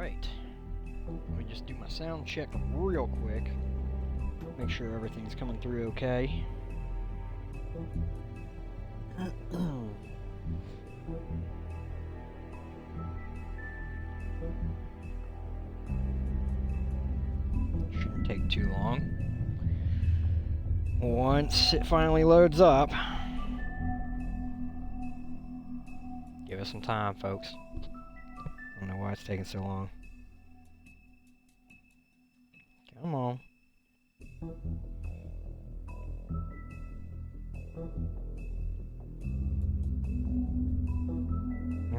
Alright. Let me just do my sound check real quick. Make sure everything's coming through okay. Shouldn't take too long. Once it finally loads up, give us some time, folks. I don't know why it's taking so long. Come on.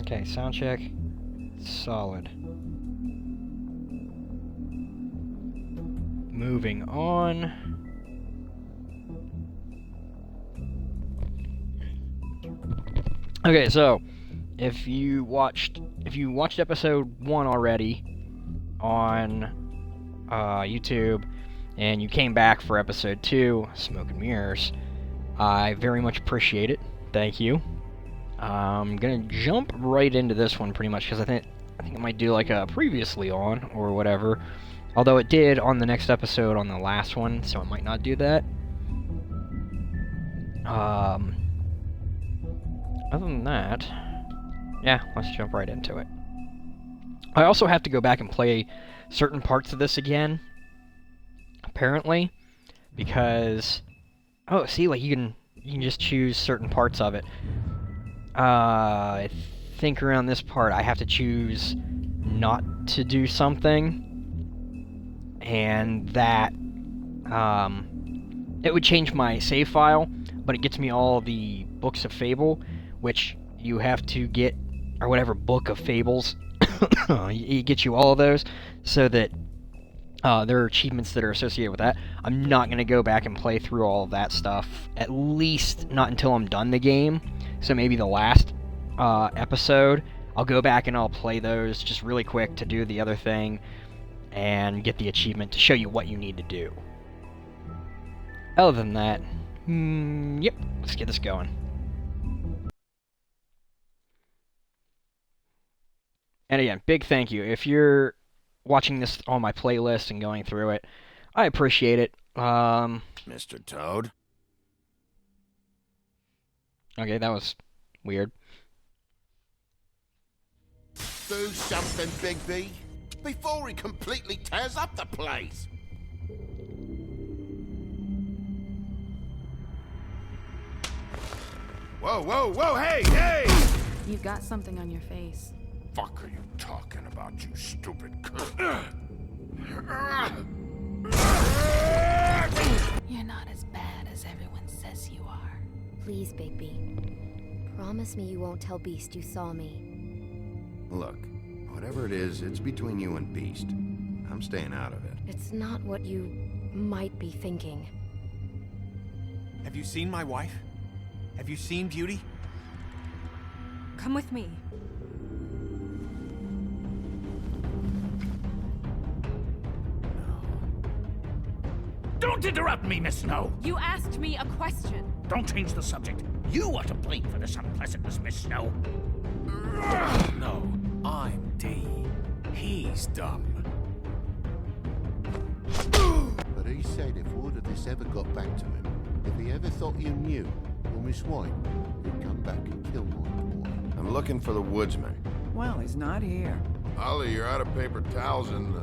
Okay, sound check. Solid. Moving on. Okay, so if you watched episode 1 already on YouTube and you came back for episode 2, Smoke and Mirrors, I very much appreciate it. Thank you. I'm gonna jump right into this one pretty much because I think it might do like a previously on or whatever. Although it did on the next episode on the last one, so it might not do that. Other than that, yeah, let's jump right into it. I also have to go back and play certain parts of this again, apparently, because see, like you can just choose certain parts of it. I think around this part I have to choose not to do something, and that it would change my save file, but it gets me all the books of Fable, which you have to get, or whatever book of Fables. It gets you all of those, so that there are achievements that are associated with that. I'm not going to go back and play through all of that stuff, at least not until I'm done the game. So maybe the last episode, I'll go back and I'll play those just really quick to do the other thing and get the achievement to show you what you need to do. Other than that, yep, let's get this going. And again, big thank you. If you're watching this on my playlist and going through it, I appreciate it. Mr. Toad? Okay, that was weird. Do something, Bigby, before he completely tears up the place. Whoa, whoa, whoa, hey, hey! You've got something on your face. Fuck are you talking about, you stupid You're not as bad as everyone says you are. Please, Bigby. Promise me you won't tell Beast you saw me. Look, whatever it is, it's between you and Beast. I'm staying out of it. It's not what you might be thinking. Have you seen my wife? Have you seen Beauty? Come with me. Don't interrupt me, Miss Snow! You asked me a question. Don't change the subject. You are to blame for this unpleasantness, Miss Snow. No, I'm D. He's dumb. But he said if word of this ever got back to him, if he ever thought you knew, or Miss White, he'd come back and kill my boy. I'm looking for the woodsman. Well, he's not here. Ollie, you're out of paper towels and,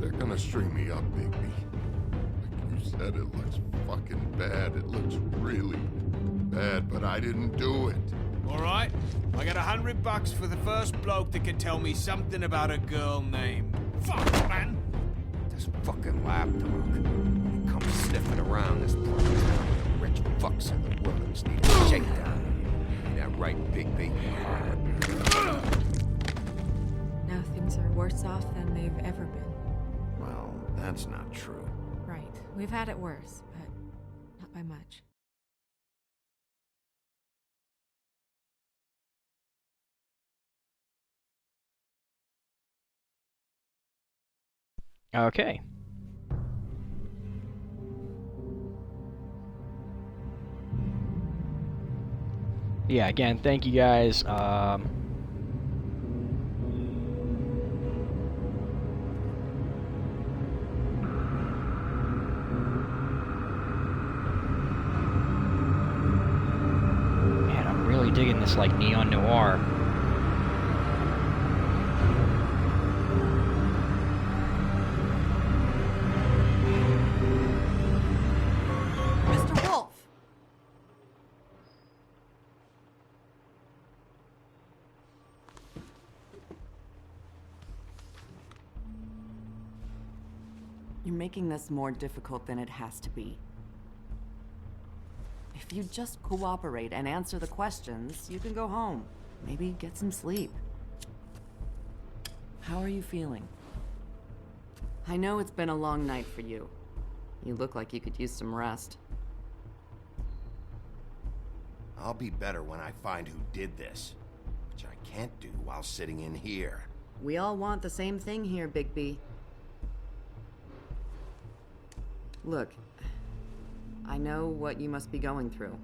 they're gonna string me up, Bigby. Like you said, it looks fucking bad. It looks really bad, but I didn't do it. Alright, I got $100 for the first bloke that can tell me something about a girl named... Fuck, man! This fucking lapdog. He comes sniffing around this part of town. Rich fucks in the woods need a shakedown. Ain't that right, Bigby? Now things are worse off than they've ever been. Well, that's not true. Right. We've had it worse, but not by much. Okay. Yeah, again, thank you guys. really digging this, like, neon noir. Mr. Wolf! You're making this more difficult than it has to be. If you just cooperate and answer the questions, you can go home. Maybe get some sleep. How are you feeling? I know it's been a long night for you. You look like you could use some rest. I'll be better when I find who did this, which I can't do while sitting in here. We all want the same thing here, Bigby. Look, I know what you must be going through.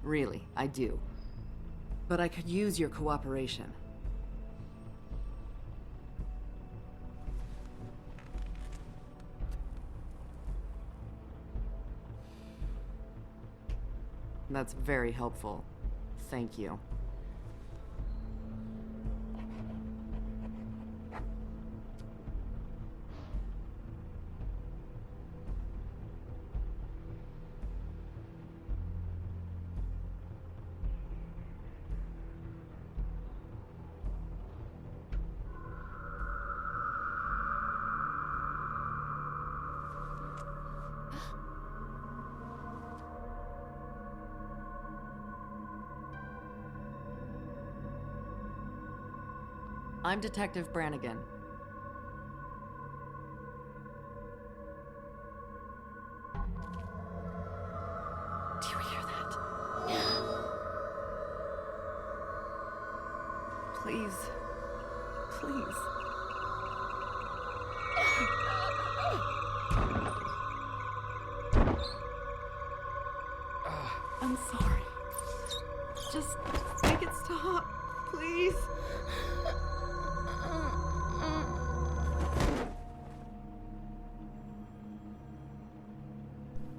Really, I do. But I could use your cooperation. That's very helpful. Thank you. I'm Detective Brannigan. Do you hear that? Please. Please. I'm sorry. Just make it stop, please.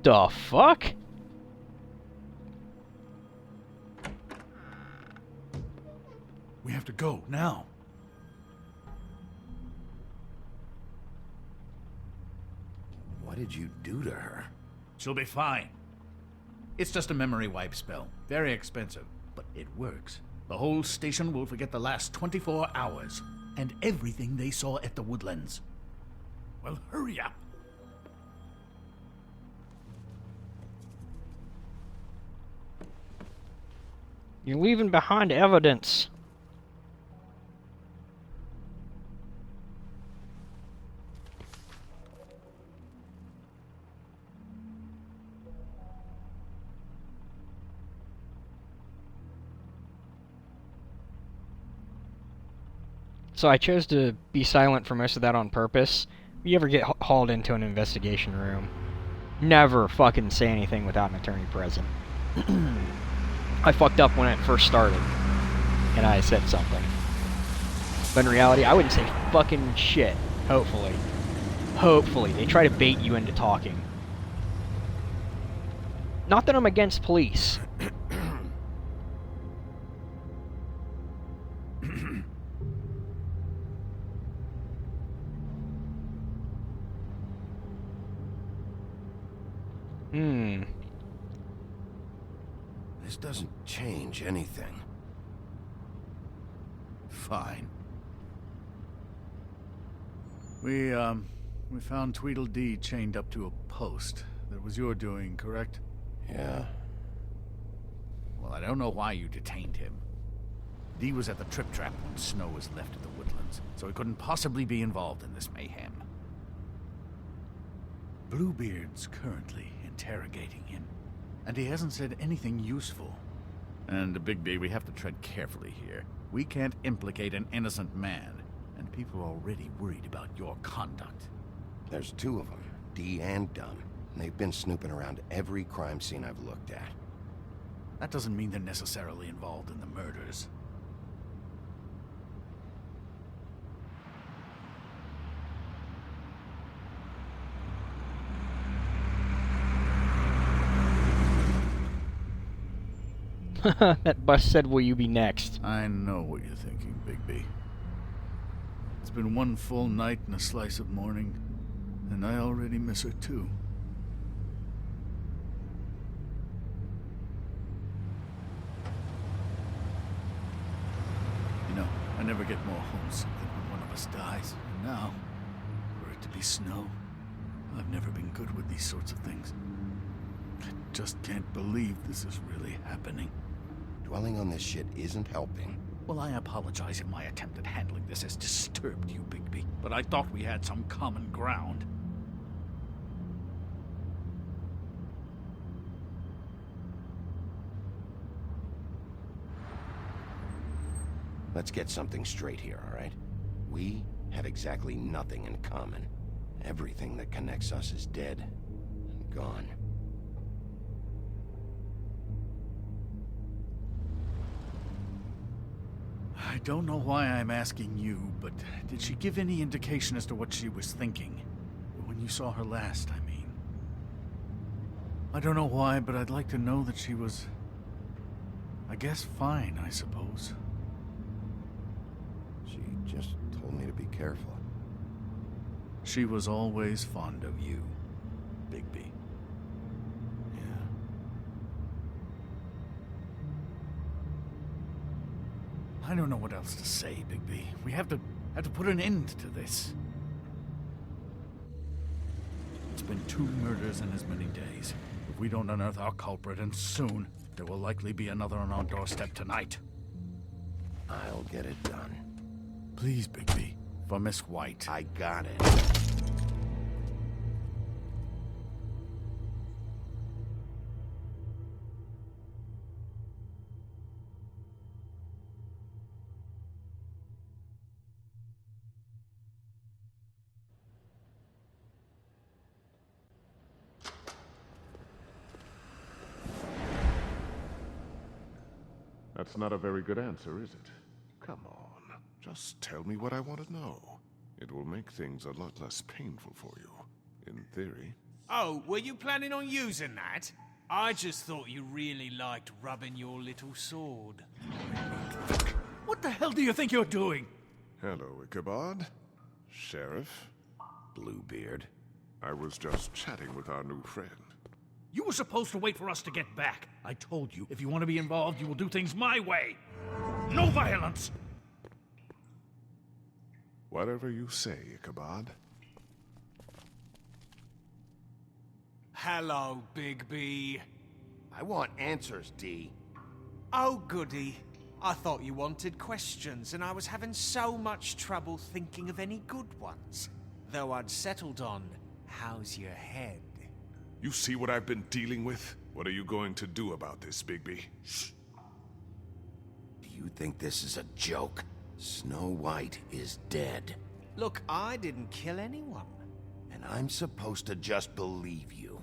The fuck? We have to go now. What did you do to her? She'll be fine. It's just a memory wipe spell. Very expensive, but it works. The whole station will forget the last 24 hours and everything they saw at the Woodlands. Well, hurry up. You're leaving behind evidence. So I chose to be silent for most of that on purpose. If you ever get hauled into an investigation room, never fucking say anything without an attorney present. I fucked up when it first started, and I said something. But in reality, I wouldn't say fucking shit, hopefully. Hopefully. They try to bait you into talking. Not that I'm against police. This doesn't change anything. Fine. We found Tweedledee chained up to a post. That was your doing, correct? Yeah. Well, I don't know why you detained him. Dee was at the Trip Trap when Snow was left at the Woodlands, so he couldn't possibly be involved in this mayhem. Bluebeard's currently interrogating him, and he hasn't said anything useful. And Bigby, we have to tread carefully here. We can't implicate an innocent man, and people are already worried about your conduct. There's two of them, Dee and Dunn. And they've been snooping around every crime scene I've looked at. That doesn't mean they're necessarily involved in the murders. That bus said, will you be next? I know what you're thinking, Bigby. It's been one full night and a slice of morning, and I already miss her too. You know, I never get more homesick than when one of us dies. And now, for it to be snow, I've never been good with these sorts of things. I just can't believe this is really happening. Dwelling on this shit isn't helping. Well, I apologize if my attempt at handling this has disturbed you, Bigby, but I thought we had some common ground. Let's get something straight here, all right? We have exactly nothing in common. Everything that connects us is dead and gone. I don't know why I'm asking you, but did she give any indication as to what she was thinking? When you saw her last, I mean. I don't know why, but I'd like to know that she was... I guess fine, I suppose. She just told me to be careful. She was always fond of you, Bigby. Yeah. I don't know what else to say, Bigby. We have to put an end to this. It's been 2 murders in as many days. If we don't unearth our culprit, and soon, there will likely be another on our doorstep tonight. I'll get it done. Please, Bigby. For Miss White. I got it. That's not a very good answer, is it? Come on. Just tell me what I want to know. It will make things a lot less painful for you, in theory. Oh, were you planning on using that? I just thought you really liked rubbing your little sword. What the hell do you think you're doing? Hello, Ichabod. Sheriff. Bluebeard. I was just chatting with our new friend. You were supposed to wait for us to get back. I told you, if you want to be involved, you will do things my way. No violence! Whatever you say, Ichabod. Hello, Bigby. I want answers, D. Oh, goody. I thought you wanted questions, and I was having so much trouble thinking of any good ones. Though I'd settled on, how's your head? You see what I've been dealing with? What are you going to do about this, Bigby? Shh. Do you think this is a joke? Snow White is dead. Look, I didn't kill anyone. And I'm supposed to just believe you.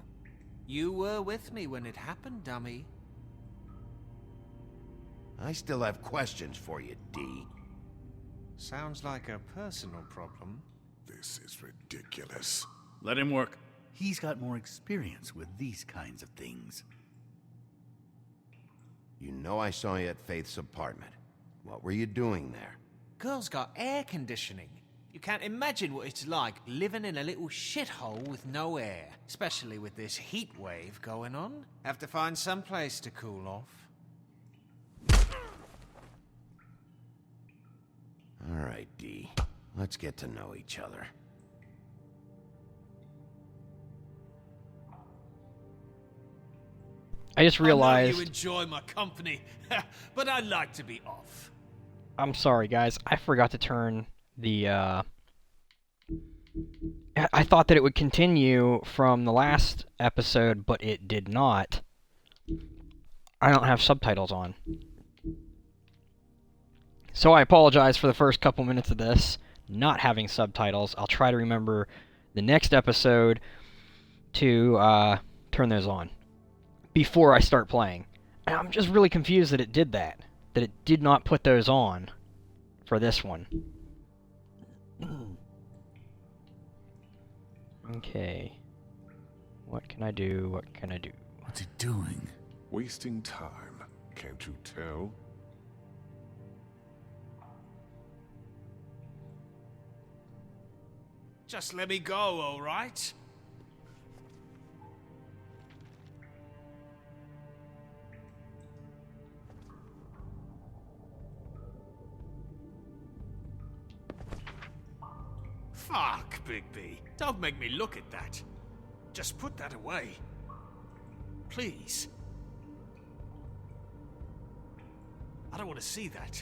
You were with me when it happened, dummy. I still have questions for you, D. Sounds like a personal problem. This is ridiculous. Let him work. He's got more experience with these kinds of things. You know I saw you at Faith's apartment. What were you doing there? Girl's got air conditioning. You can't imagine what it's like living in a little shithole with no air, especially with this heat wave going on. Have to find some place to cool off. All right, D. Let's get to know each other. I just realized... I know you enjoy my company, but I'd like to be off. I'm sorry, guys. I forgot to turn the, I thought that it would continue from the last episode, but it did not. I don't have subtitles on. So I apologize for the first couple minutes of this, not having subtitles. I'll try to remember the next episode to turn those on before I start playing. And I'm just really confused that it did that. That it did not put those on for this one. Okay. What can I do? What can I do? What's he doing? Wasting time. Can't you tell? Just let me go, all right? Fuck, Bigby. Don't make me look at that. Just put that away. Please. I don't want to see that.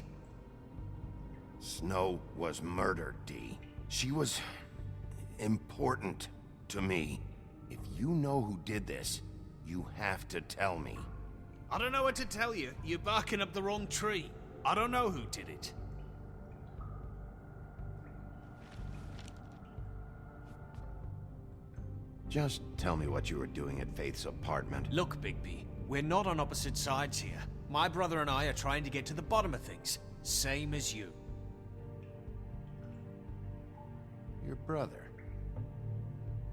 Snow was murdered, Dee. She was important to me. If you know who did this, you have to tell me. I don't know what to tell you. You're barking up the wrong tree. I don't know who did it. Just tell me what you were doing at Faith's apartment. Look, Bigby, we're not on opposite sides here. My brother and I are trying to get to the bottom of things. Same as you. Your brother.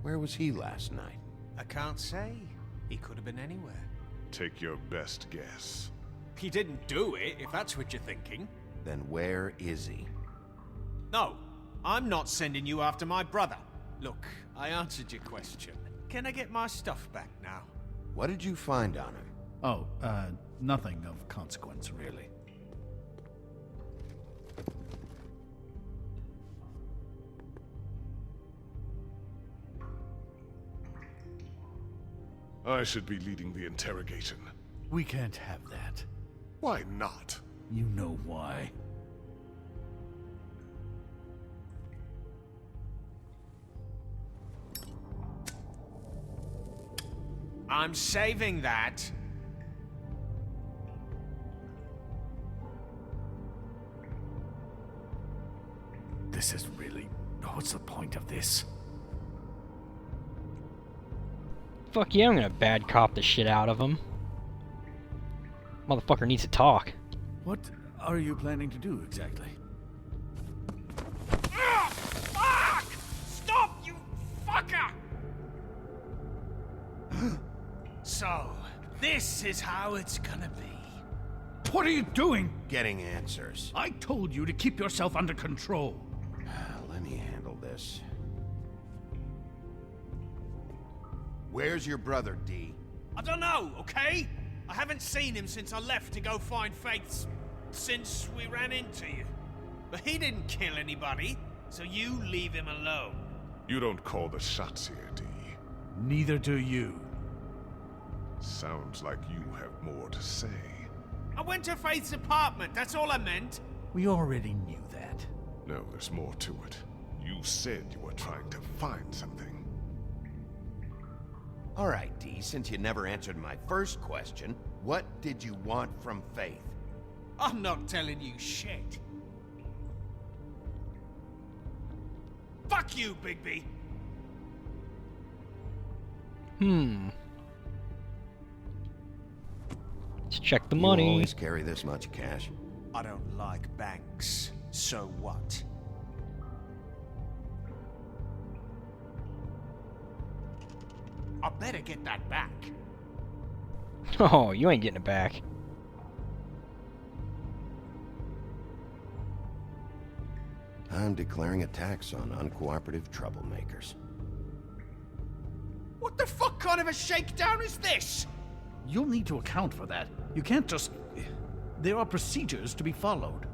Where was he last night? I can't say. He could have been anywhere. Take your best guess. He didn't do it, if that's what you're thinking. Then where is he? No, I'm not sending you after my brother. Look, I answered your question. Can I get my stuff back now? What did you find on him? Oh, nothing of consequence, really. I should be leading the interrogation. We can't have that. Why not? You know why. I'm saving that. This is really... What's the point of this? Fuck yeah, I'm gonna bad cop the shit out of him. Motherfucker needs to talk. What are you planning to do, exactly? Fuck! Stop, you fucker! So, this is how it's gonna be. What are you doing? Getting answers. I told you to keep yourself under control. Let me handle this. Where's your brother, Dee? I don't know, okay? I haven't seen him since I left to go find Faith's... since we ran into you. But he didn't kill anybody, so you leave him alone. You don't call the shots here, Dee. Neither do you. Sounds like you have more to say. I went to Faith's apartment, that's all I meant. We already knew that. No, there's more to it. You said you were trying to find something. All right, Dee, since you never answered my first question, what did you want from Faith? I'm not telling you shit. Fuck you, Bigby! Let's check the You money. always carry this much cash? I don't like banks. So what? I better get that back. Oh, you ain't getting it back. I'm declaring a tax on uncooperative troublemakers. What the fuck kind of a shakedown is this? You'll need to account for that. You can't just... There are procedures to be followed.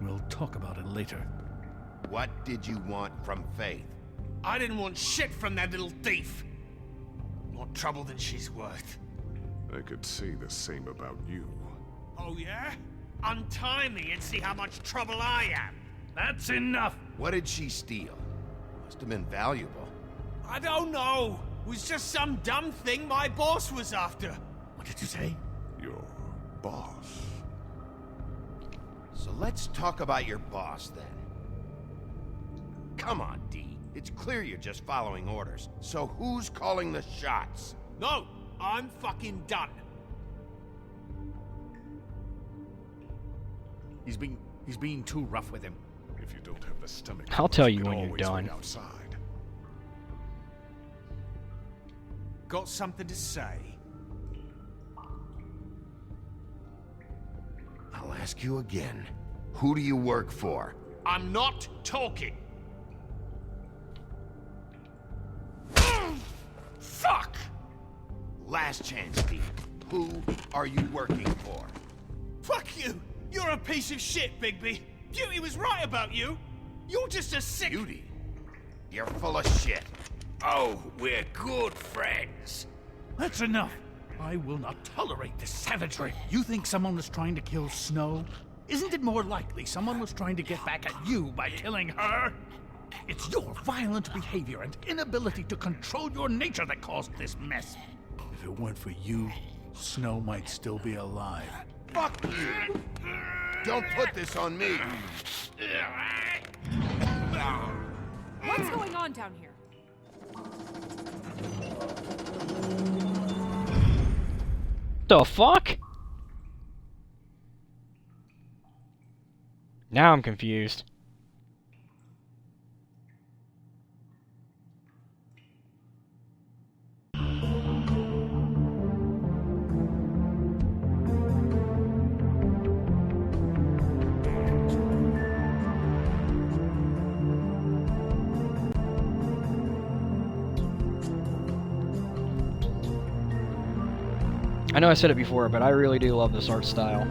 We'll talk about it later. What did you want from Faith? I didn't want shit from that little thief. More trouble than she's worth. I could say the same about you. Oh yeah? Untie me and see how much trouble I am. That's enough! What did she steal? Must have been valuable. I don't know. It was just some dumb thing my boss was after. What did you say? Your boss. So let's talk about your boss, then. Come on, Dee. It's clear you're just following orders. So who's calling the shots? No, I'm fucking done. He's being too rough with him. If you don't have the stomach, I'll tell you can when you're always done. wait outside. Got something to say? I'll ask you again. Who do you work for? I'm not talking. Fuck! Last chance, Steve. Who are you working for? Fuck you! You're a piece of shit, Bigby. Beauty was right about you. You're just a sick... Beauty? You're full of shit. Oh, we're good friends. That's enough. I will not tolerate this savagery. You think someone was trying to kill Snow? Isn't it more likely someone was trying to get back at you by killing her? It's your violent behavior and inability to control your nature that caused this mess. If it weren't for you, Snow might still be alive. Fuck you! Don't put this on me! What's going on down here? The fuck? Now I'm confused. I know I said it before, but I really do love this art style.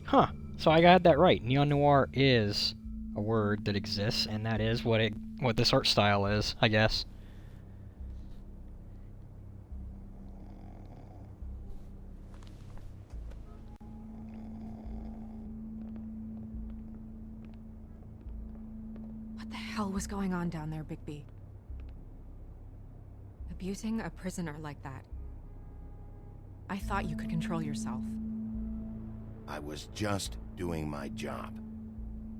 Huh. So I got that right. Neo-noir is a word that exists, and that is what this art style is, I guess. What the hell was going on down there, Bigby? Abusing a prisoner like that. I thought you could control yourself. I was just doing my job.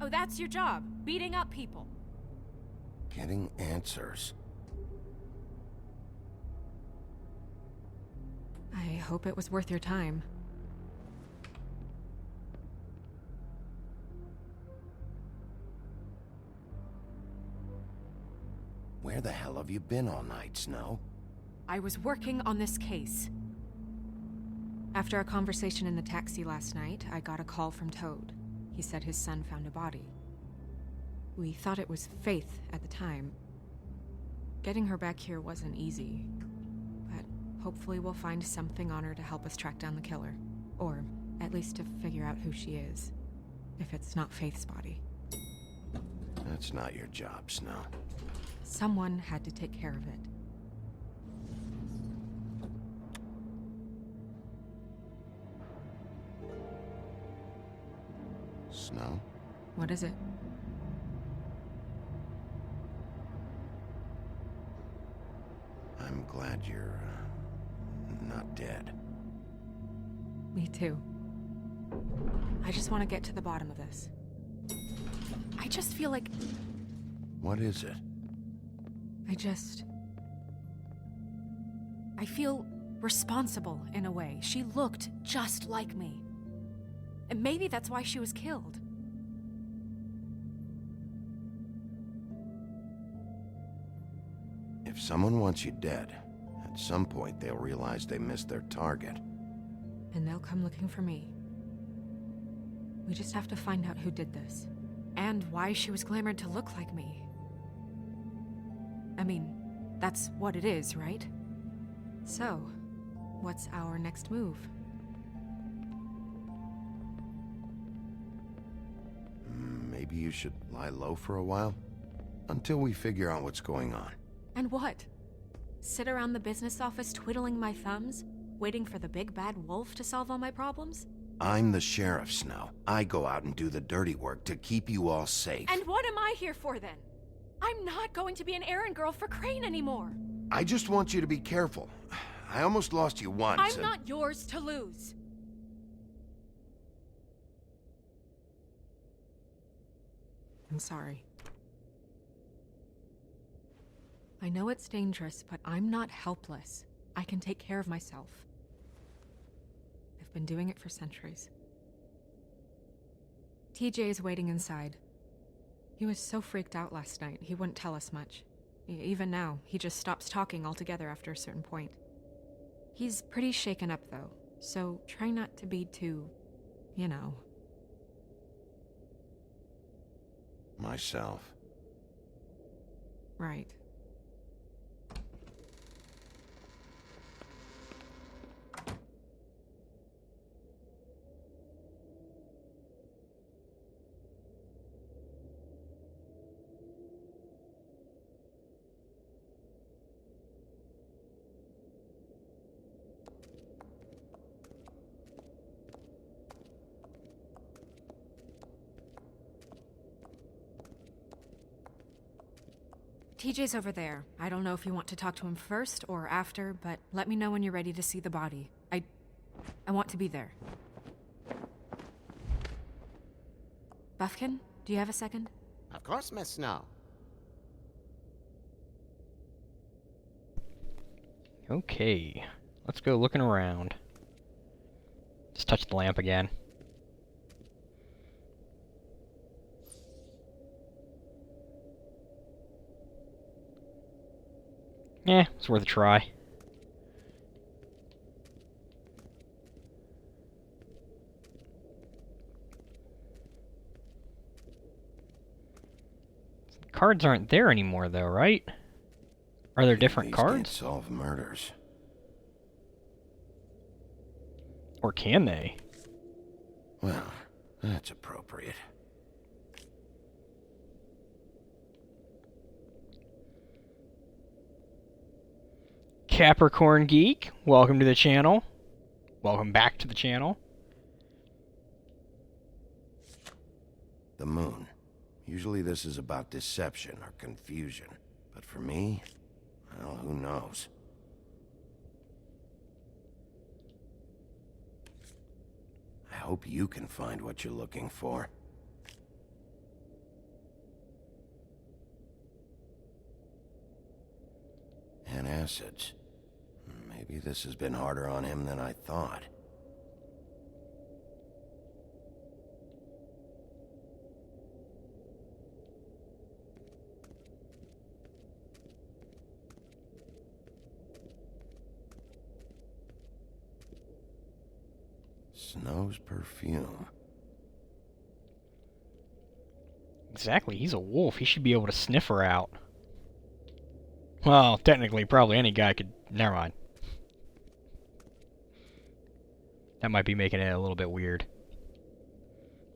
Oh, that's your job? Beating up people? Getting answers. I hope it was worth your time. Where the hell have you been all night, Snow? I was working on this case. After our conversation in the taxi last night, I got a call from Toad. He said his son found a body. We thought it was Faith at the time. Getting her back here wasn't easy, but hopefully we'll find something on her to help us track down the killer. Or at least to figure out who she is, if it's not Faith's body. That's not your job, Snow. Someone had to take care of it. Snow? What is it? I'm glad you're, not dead. Me too. I just want to get to the bottom of this. I just feel like... What is it? I feel responsible in a way. She looked just like me. And maybe that's why she was killed. If someone wants you dead, at some point they'll realize they missed their target. And they'll come looking for me. We just have to find out who did this. And why she was glamored to look like me. I mean, that's what it is, right? So, what's our next move? Maybe you should lie low for a while? Until we figure out what's going on. And what? Sit around the business office twiddling my thumbs? Waiting for the big bad wolf to solve all my problems? I'm the sheriff, Snow. I go out and do the dirty work to keep you all safe. And what am I here for then? I'm not going to be an errand girl for Crane anymore. I just want you to be careful. I almost lost you once. I'm not yours to lose. I'm sorry. I know it's dangerous, but I'm not helpless. I can take care of myself. I've been doing it for centuries. TJ is waiting inside. He was so freaked out last night, he wouldn't tell us much. Even now, he just stops talking altogether after a certain point. He's pretty shaken up, though, so try not to be too, you know. Myself. Right. TJ's over there. I don't know if you want to talk to him first or after, but let me know when you're ready to see the body. I want to be there. Buffkin, do you have a second? Of course, Miss Snow. Okay, let's go looking around. Just touch the lamp again. Yeah, it's worth a try. Cards aren't there anymore, though, right? Are there different These can't cards? solve murders. Or can they? Well, that's appropriate. Capricorn Geek, welcome to the channel. Welcome back to the channel. The moon. Usually this is about deception or confusion. But for me, well, who knows? I hope you can find what you're looking for. Antacids. Maybe this has been harder on him than I thought. Snow's perfume. Exactly, he's a wolf. He should be able to sniff her out. Well, technically, probably any guy could... Never mind. That might be making it a little bit weird.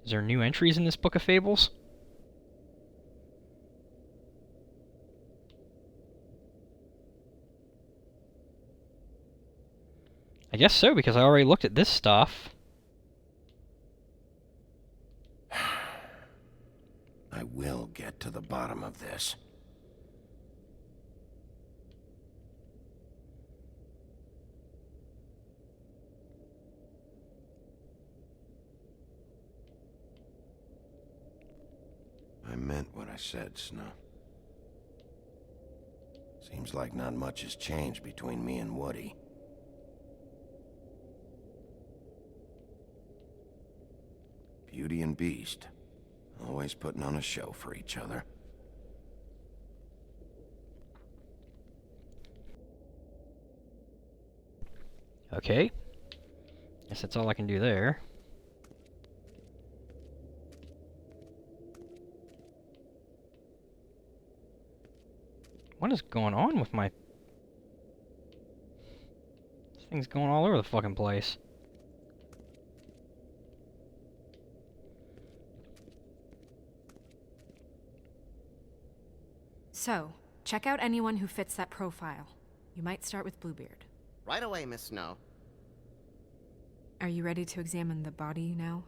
Is there new entries in this Book of Fables? I guess so, because I already looked at this stuff. I will get to the bottom of this. I meant what I said, Snow. Seems like not much has changed between me and Woody. Beauty and Beast. Always putting on a show for each other. Okay. Guess that's all I can do there. What is going on with my... This thing's going all over the fucking place. So, check out anyone who fits that profile. You might start with Bluebeard. Right away, Miss Snow. Are you ready to examine the body now?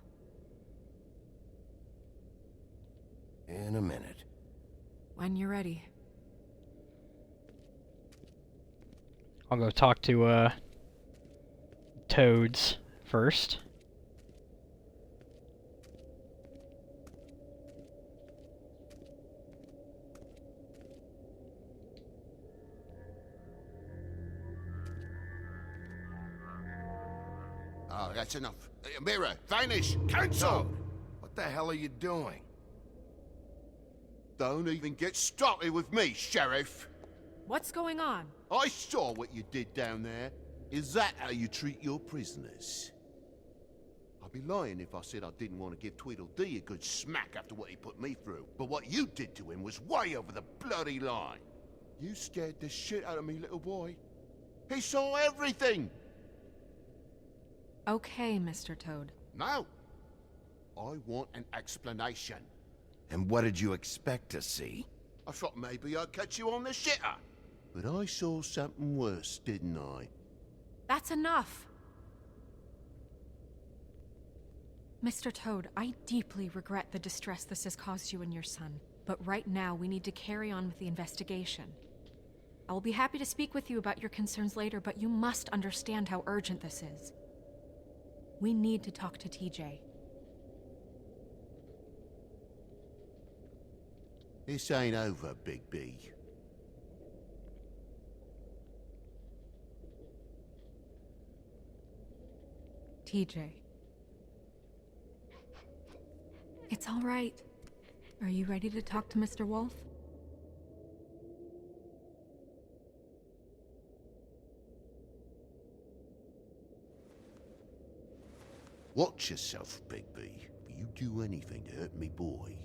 In a minute. When you're ready. I'll go talk to, Toads first. Right, that's enough. Mira, vanish! Cancel! What the hell are you doing? Don't even get started with me, Sheriff. What's going on? I saw what you did down there. Is that how you treat your prisoners? I'd be lying if I said I didn't want to give Tweedledee a good smack after what he put me through. But what you did to him was way over the bloody line. You scared the shit out of me, little boy. He saw everything! Okay, Mr. Toad. No. I want an explanation. And what did you expect to see? I thought maybe I'd catch you on the shitter. But I saw something worse, didn't I? That's enough! Mr. Toad, I deeply regret the distress this has caused you and your son. But right now, we need to carry on with the investigation. I will be happy to speak with you about your concerns later, but you must understand how urgent this is. We need to talk to TJ. This ain't over, Big B. TJ. It's all right. Are you ready to talk to Mr. Wolf? Watch yourself, Bigby. You do anything to hurt me, boy.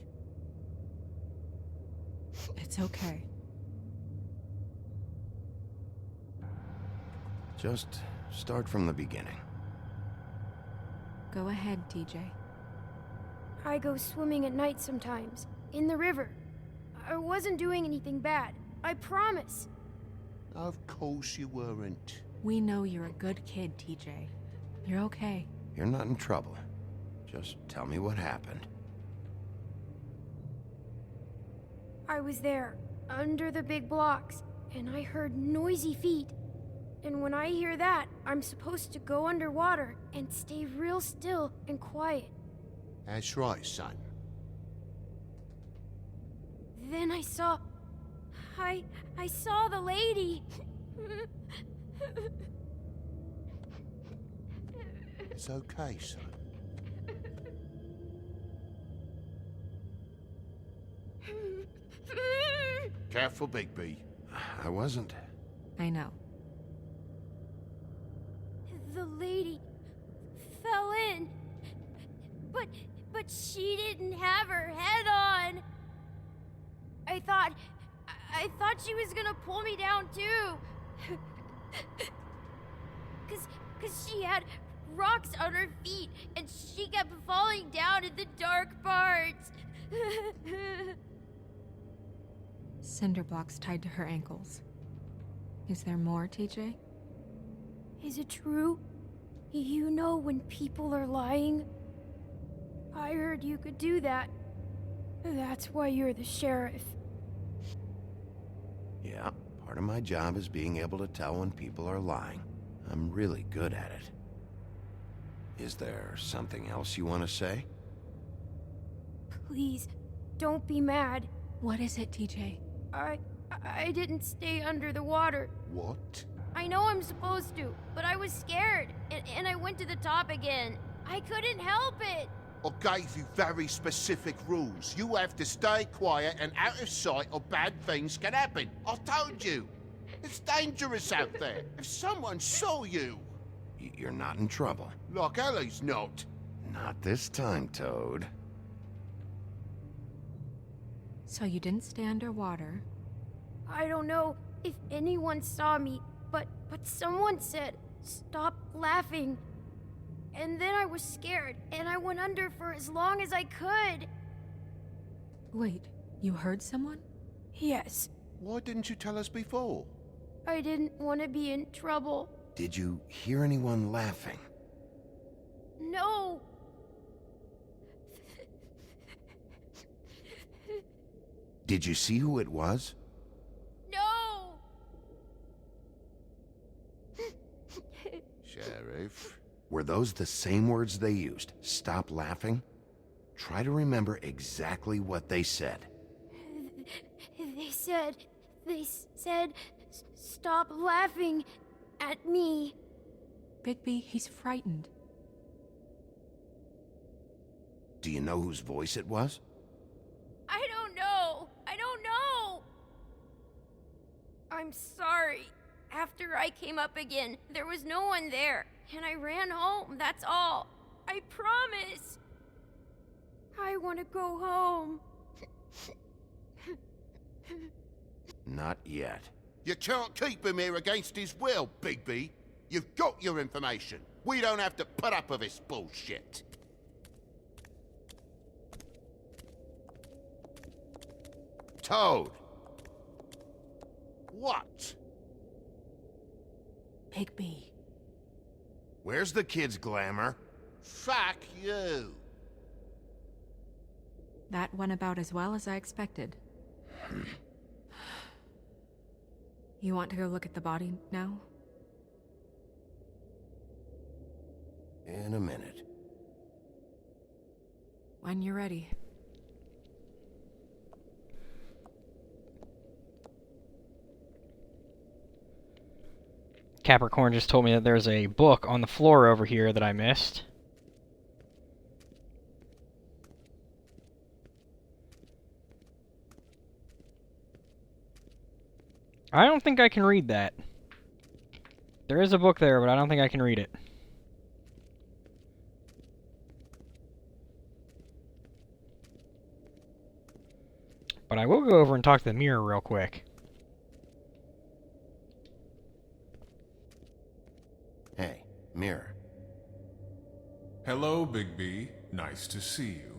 It's okay. Just start from the beginning. Go ahead, TJ. I go swimming at night sometimes, in the river. I wasn't doing anything bad, I promise. Of course you weren't. We know you're a good kid, TJ. You're okay. You're not in trouble. Just tell me what happened. I was there, under the big blocks, and I heard noisy feet. And when I hear that, I'm supposed to go underwater and stay real still and quiet. That's right, son. Then I saw the lady. It's okay, son. Careful, Bigby. I wasn't. I know. The lady fell in. But she didn't have her head on. I thought she was gonna pull me down too. Cause she had rocks on her feet and she kept falling down in the dark parts. Cinder blocks tied to her ankles. Is there more, TJ? Is it true? You know when people are lying? I heard you could do that. That's why you're the sheriff. Yeah, part of my job is being able to tell when people are lying. I'm really good at it. Is there something else you want to say? Please, don't be mad. What is it, TJ? I didn't stay under the water. What? I know I'm supposed to, but I was scared, and I went to the top again. I couldn't help it. I gave you very specific rules. You have to stay quiet and out of sight or bad things can happen. I told you. It's dangerous out there. If someone saw you... You're not in trouble. Like Ellie's not. Not this time, Toad. So you didn't stay underwater? I don't know if anyone saw me, but someone said, "Stop laughing." And then I was scared, and I went under for as long as I could. Wait, you heard someone? Yes. Why didn't you tell us before? I didn't want to be in trouble. Did you hear anyone laughing? No. Did you see who it was? No. Sheriff? Were those the same words they used? Stop laughing? Try to remember exactly what they said. They said, stop laughing at me. Bigby, he's frightened. Do you know whose voice it was? I don't know. I don't know. I'm sorry. After I came up again, there was no one there, and I ran home, that's all. I promise. I want to go home. Not yet. You can't keep him here against his will, Bigby. You've got your information. We don't have to put up with this bullshit. Toad. What? Bigby. Where's the kid's glamour? Fuck you. That went about as well as I expected. You want to go look at the body now? In a minute. When you're ready. Capricorn just told me that there's a book on the floor over here that I missed. I don't think I can read that. There is a book there, but I don't think I can read it. But I will go over and talk to the mirror real quick. Hey, mirror. Hello, Bigby. Nice to see you.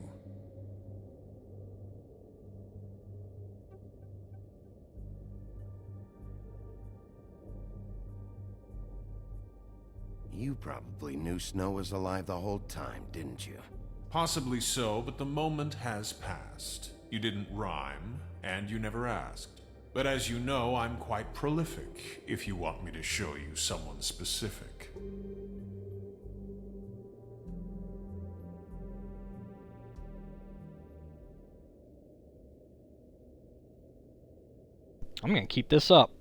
You probably knew Snow was alive the whole time, didn't you? Possibly so, but the moment has passed. You didn't rhyme, and you never asked. But as you know, I'm quite prolific, if you want me to show you someone specific. I'm gonna keep this up.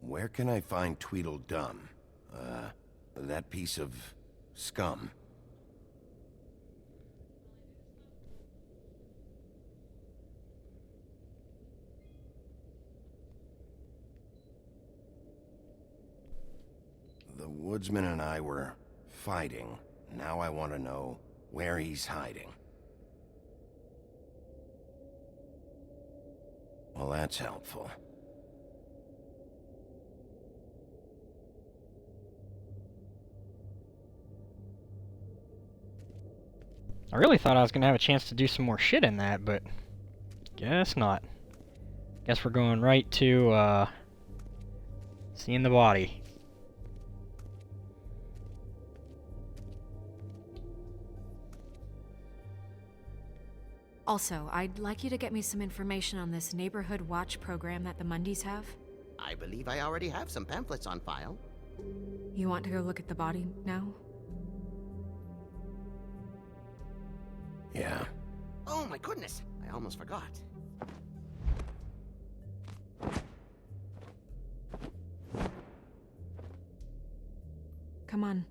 Where can I find Tweedledum? That piece of scum. The woodsman and I were fighting. Now I want to know where he's hiding. Well, that's helpful. I really thought I was gonna have a chance to do some more shit in that, but guess not. Guess we're going right to, seeing the body. Also, I'd like you to get me some information on this neighborhood watch program that the Mundys have. I believe I already have some pamphlets on file. You want to go look at the body now? Yeah. Oh my goodness, I almost forgot. Come on.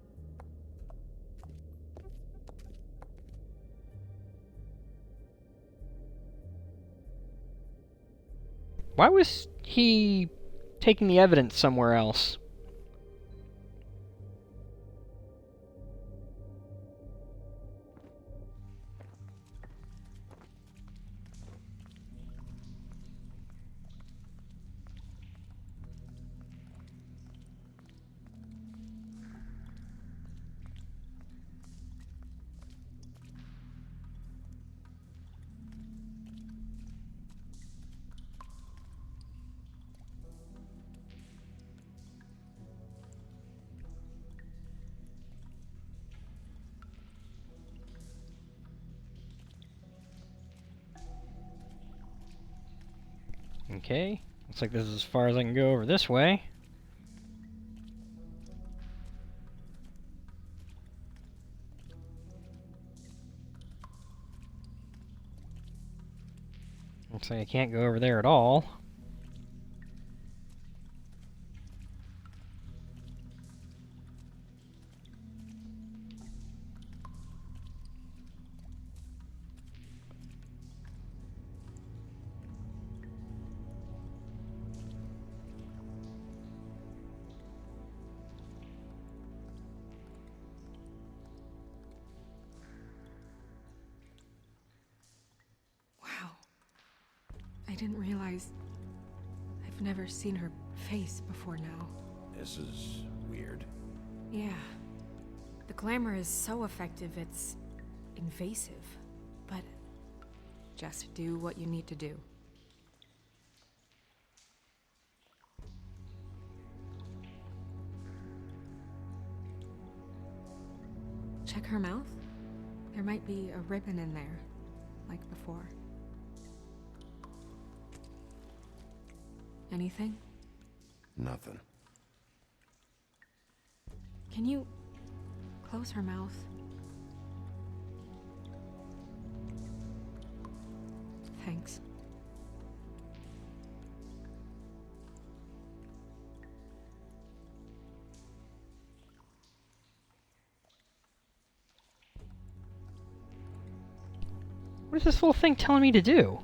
Why was he taking the evidence somewhere else? Okay, looks like this is as far as I can go over this way. Looks like I can't go over there at all. didn't realize... I've never seen her face before now. This is weird. Yeah. The glamour is so effective, it's invasive. But just do what you need to do. Check her mouth. There might be a ribbon in there, like before. Anything? Nothing. Can you close her mouth? Thanks. What is this little thing telling me to do?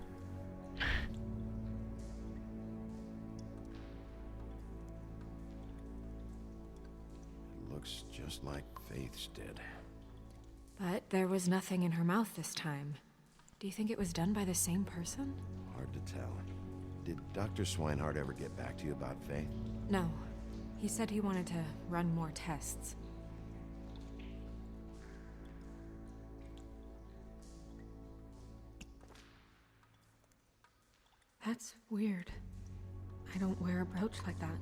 It looks just like Faith's did. But there was nothing in her mouth this time. Do you think it was done by the same person? Hard to tell. Did Dr. Swinehart ever get back to you about Faith? No. He said he wanted to run more tests. That's weird. I don't wear a brooch like that.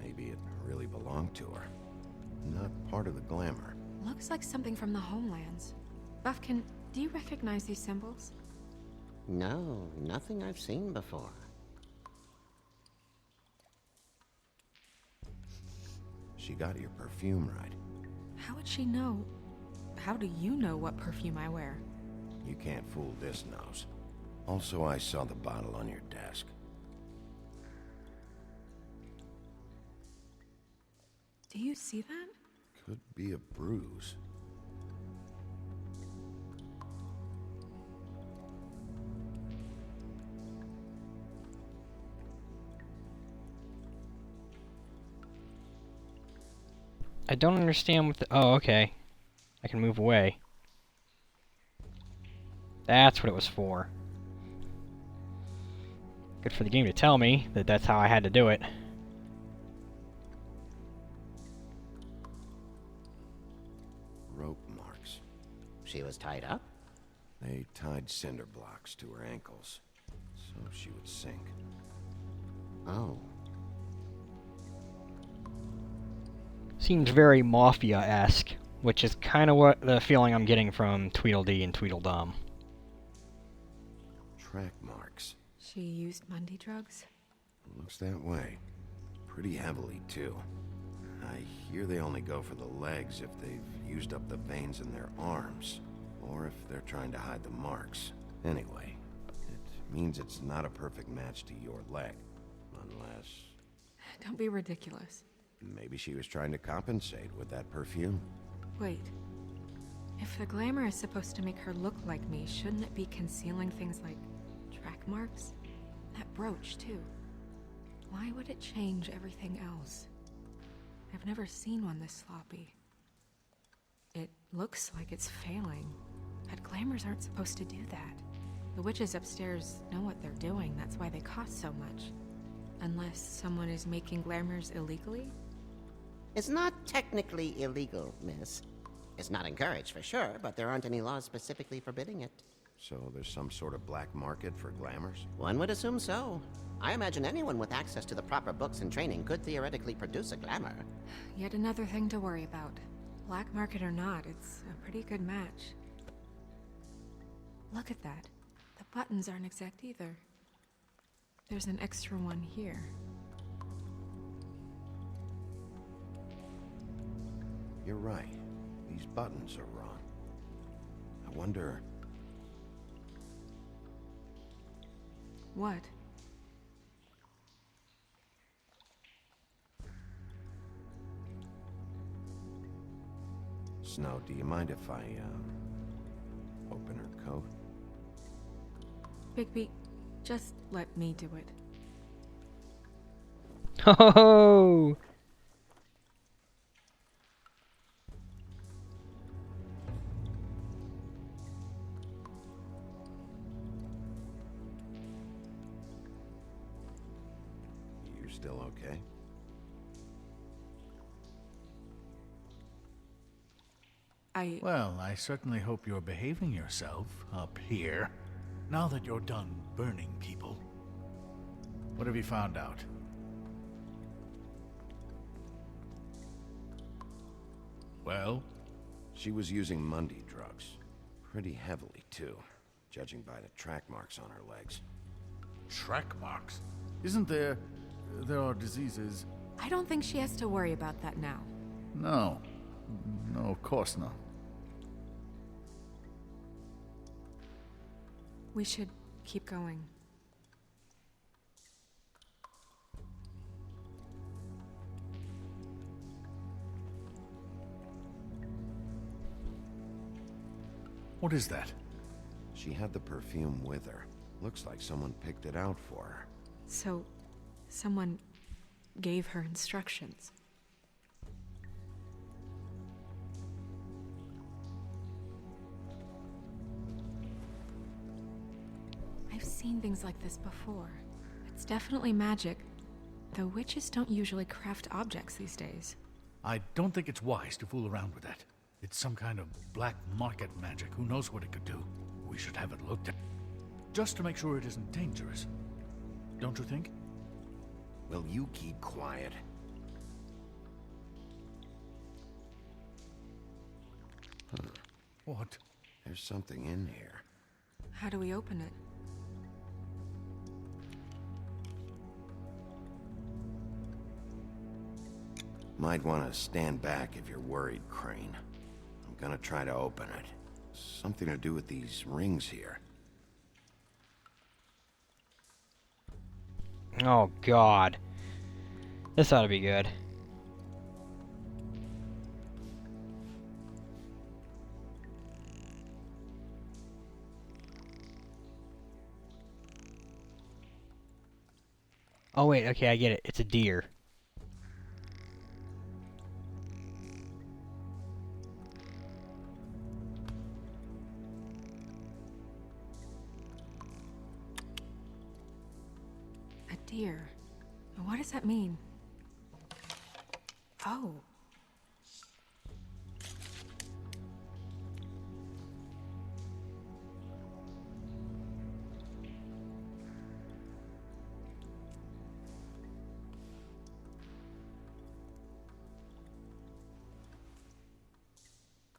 Maybe it really belonged to her. Not part of the glamour. Looks like something from the homelands. Buffkin, do you recognize these symbols? No, nothing I've seen before. She got your perfume right. How would she know? How do you know what perfume I wear? You can't fool this nose. Also, I saw the bottle on your desk. Do you see that? Could be a bruise. I don't understand what the... Oh, okay. I can move away. That's what it was for. Good for the game to tell me that that's how I had to do it. Rope marks. She was tied up? They tied cinder blocks to her ankles, so she would sink. Oh. Seems very Mafia-esque, which is kind of what the feeling I'm getting from Tweedledee and Tweedledum. Track marks. She used Mundy drugs? Looks that way. Pretty heavily, too. I hear they only go for the legs if they've used up the veins in their arms, or if they're trying to hide the marks. Anyway, it means it's not a perfect match to your leg, unless... Don't be ridiculous. Maybe she was trying to compensate with that perfume. Wait. If the glamour is supposed to make her look like me, shouldn't it be concealing things like track marks? That brooch, too. Why would it change everything else? I've never seen one this sloppy. It looks like it's failing, but glamours aren't supposed to do that. The witches upstairs know what they're doing, that's why they cost so much. Unless someone is making glamours illegally? It's not technically illegal, miss. It's not encouraged for sure, but there aren't any laws specifically forbidding it. So there's some sort of black market for glamours? One would assume so. I imagine anyone with access to the proper books and training could theoretically produce a glamour. Yet another thing to worry about. Black market or not, it's a pretty good match. Look at that. The buttons aren't exact either. There's an extra one here. You're right. These buttons are wrong. I wonder... What? Snow, do you mind if I, open her coat? Bigby, just let me do it. Oh! still okay? Well, I certainly hope you're behaving yourself up here, now that you're done burning people. What have you found out? Well? She was using Mundy drugs. Pretty heavily, too, judging by the track marks on her legs. Track marks? Isn't there... there are diseases... I don't think she has to worry about that now. No. No, of course not. We should keep going. What is that? She had the perfume with her. Looks like someone picked it out for her. So, someone gave her instructions. I've seen things like this before. It's definitely magic, though witches don't usually craft objects these days. I don't think it's wise to fool around with that. It's some kind of black market magic. Who knows what it could do? We should have it looked at. Just to make sure it isn't dangerous. Don't you think? Will you keep quiet? Huh. What? There's something in here. How do we open it? Might want to stand back if you're worried, Crane. I'm gonna try to open it. Something to do with these rings here. Oh, God. This ought to be good. Oh, wait. Okay, I get it. It's a deer. Deer. What does that mean? Oh.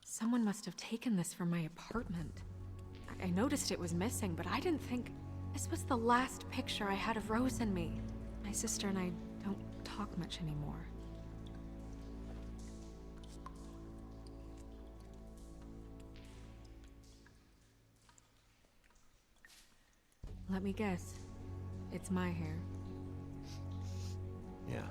Someone must have taken this from my apartment. I noticed it was missing, but I didn't think... This was the last picture I had of Rose and me. My sister and I don't talk much anymore. Let me guess. It's my hair. Yeah.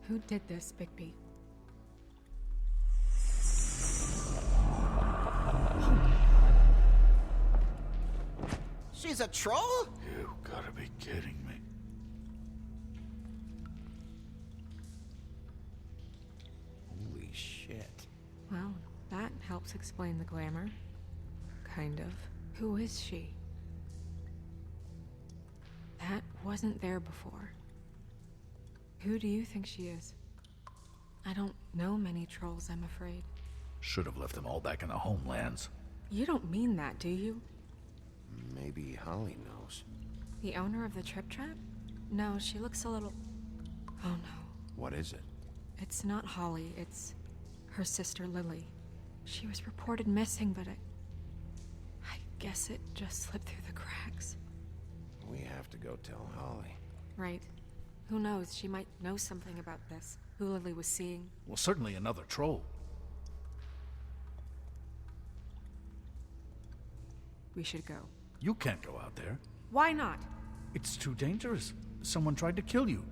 Who did this, Bigby? She's a troll? You gotta be kidding me. Holy shit. Well, that helps explain the glamour. Kind of. Who is she? That wasn't there before. Who do you think she is? I don't know many trolls, I'm afraid. Should have left them all back in the homelands. You don't mean that, do you? Maybe Holly knows. The owner of the Trip Trap? No, she looks a little... Oh no. What is it? It's not Holly, it's her sister Lily. She was reported missing, but I guess it just slipped through the cracks. We have to go tell Holly. Right. Who knows, she might know something about this. Who Lily was seeing. Well, certainly another troll. We should go. You can't go out there. Why not? It's too dangerous. Someone tried to kill you.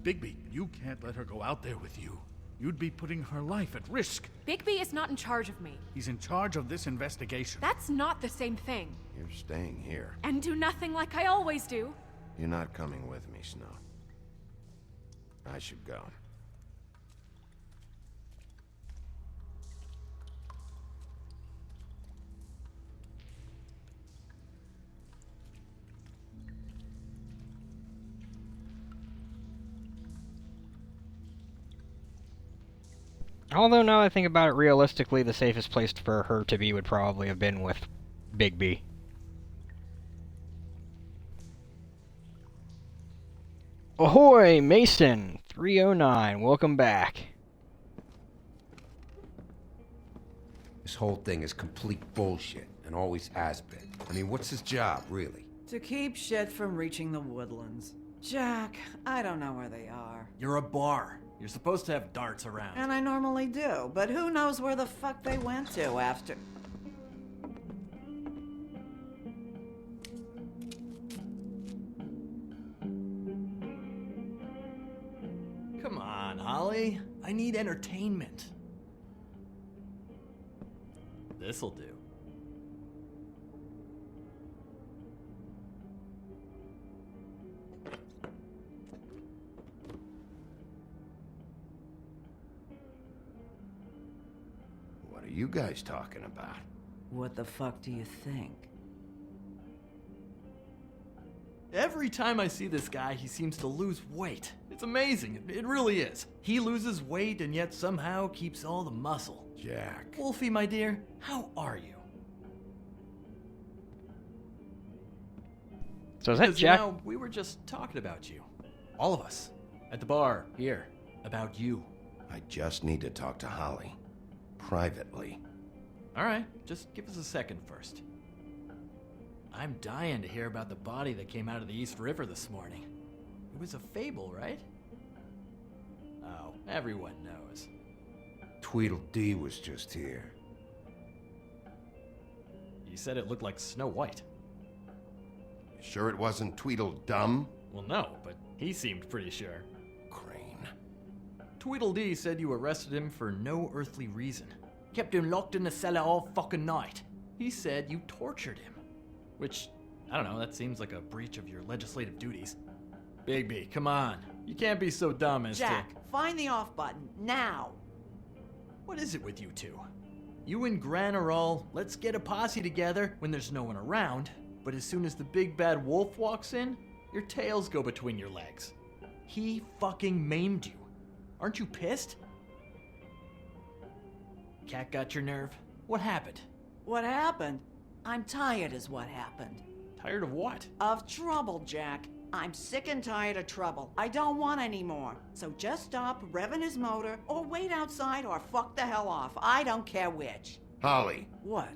Bigby, you can't let her go out there with you. You'd be putting her life at risk. Bigby is not in charge of me. He's in charge of this investigation. That's not the same thing. You're staying here. And do nothing like I always do. You're not coming with me, Snow. I should go. Although now that I think about it realistically, the safest place for her to be would probably have been with Bigby. Ahoy, Mason 309, welcome back. This whole thing is complete bullshit, and always has been. I mean, what's his job, really? To keep shit from reaching the woodlands. Jack, I don't know where they are. You're a bar. You're supposed to have darts around. And I normally do, but who knows where the fuck they went to after... Come on, Holly. I need entertainment. This'll do. What are you guys talking about? What the fuck do you think? Every time I see this guy, he seems to lose weight. It's amazing. It really is. He loses weight and yet somehow keeps all the muscle. Jack. Wolfie, my dear, how are you? So is that Because, Jack? you know, we were just talking about you. All of us. At the bar, here. About you. I just need to talk to Holly. Privately. Alright, just give us a second first. I'm dying to hear about the body that came out of the East River this morning. It was a fable, right? Oh, everyone knows. Tweedledee was just here. You said it looked like Snow White. Sure it wasn't Tweedledum? Well, no, but he seemed pretty sure. Crane. Tweedledee said you arrested him for no earthly reason. Kept him locked in the cellar all fucking night. He said you tortured him. Which, I don't know, that seems like a breach of your legislative duties. Bigby, come on. You can't be so dumb as Jack, find the off button, now! What is it with you two? You and Gran are all, let's get a posse together when there's no one around, but as soon as the big bad wolf walks in, your tails go between your legs. He fucking maimed you. Aren't you pissed? Cat got your nerve? What happened? What happened? I'm tired is what happened. Tired of what? Of trouble, Jack. I'm sick and tired of trouble. I don't want any more. So just stop revving his motor, or wait outside, or fuck the hell off. I don't care which. Holly. What?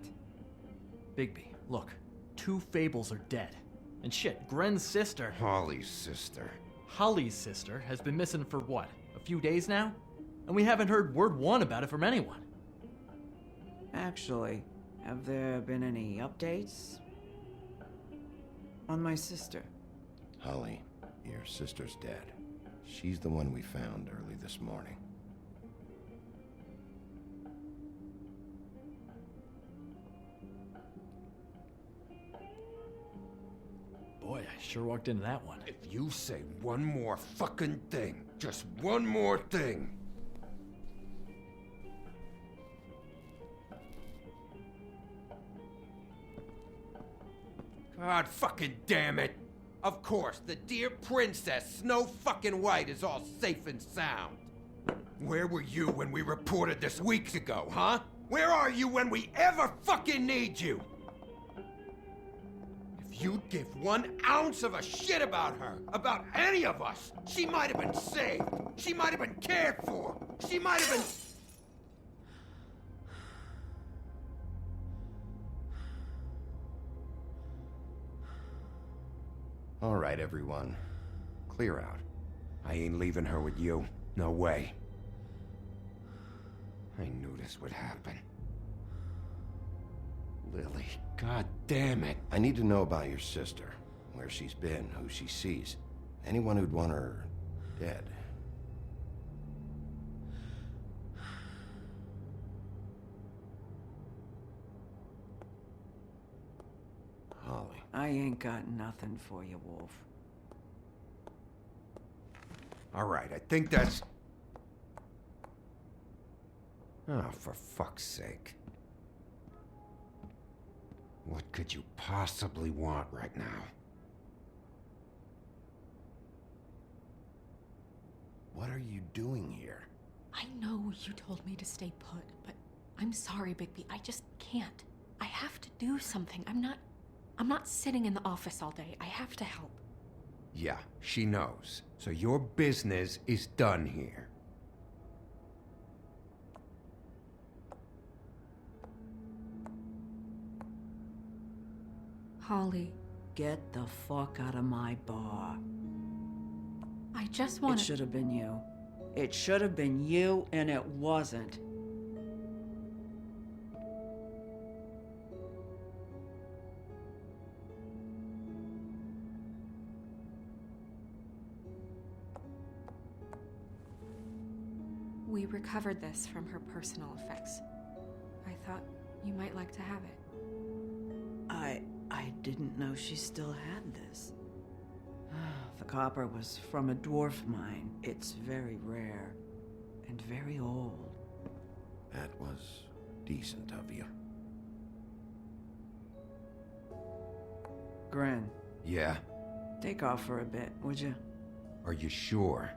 Bigby, look. 2 fables are dead. And shit, Gren's sister... Holly's sister. Holly's sister has been missing for what? A few days now? And we haven't heard word one about it from anyone. Actually, have there been any updates? On my sister. Holly, your sister's dead. She's the one we found early this morning. Boy, I sure walked into that one. If you say one more fucking thing, just one more thing. God fucking damn it! Of course, the dear Princess Snow fucking White is all safe and sound. Where were you when we reported this weeks ago, huh? Where are you when we ever fucking need you? If you'd give 1 ounce of a shit about her, about any of us, she might have been saved. She might have been cared for. She might have been... All right, everyone. Clear out. I ain't leaving her with you. No way. I knew this would happen. Lily, god damn it. I need to know about your sister. Where she's been, who she sees. Anyone who'd want her dead. Holly. I ain't got nothing for you, Wolf. All right, I think that's... Oh, for fuck's sake. What could you possibly want right now? What are you doing here? I know you told me to stay put, but I'm sorry, Bigby. I just can't. I have to do something. I'm not sitting in the office all day. I have to help. Yeah, she knows. So your business is done here. Holly, Get the fuck out of my bar. I just want It should have been you. It should have been you, and it wasn't. We recovered this from her personal effects. I thought you might like to have it. I didn't know she still had this. The copper was from a dwarf mine. It's very rare and very old. That was decent of you. Gren, Yeah? take off for a bit, would you? Are you sure?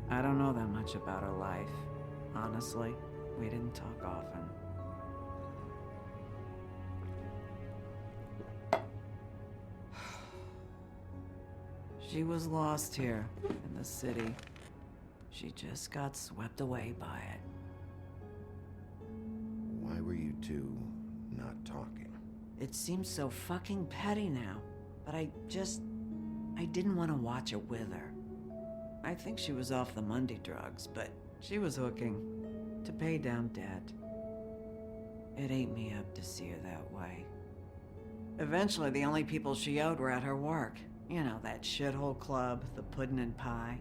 I don't know that much about her life. Honestly, we didn't talk often. She was lost here in the city. She just got swept away by it. Why were you two not talking? It seems so fucking petty now, but I didn't want to watch it with her. I think she was off the Monday drugs, but she was hooking to pay down debt. It ate me up to see her that way. Eventually, the only people she owed were at her work. You know, that shithole club, the Puddin' and Pie.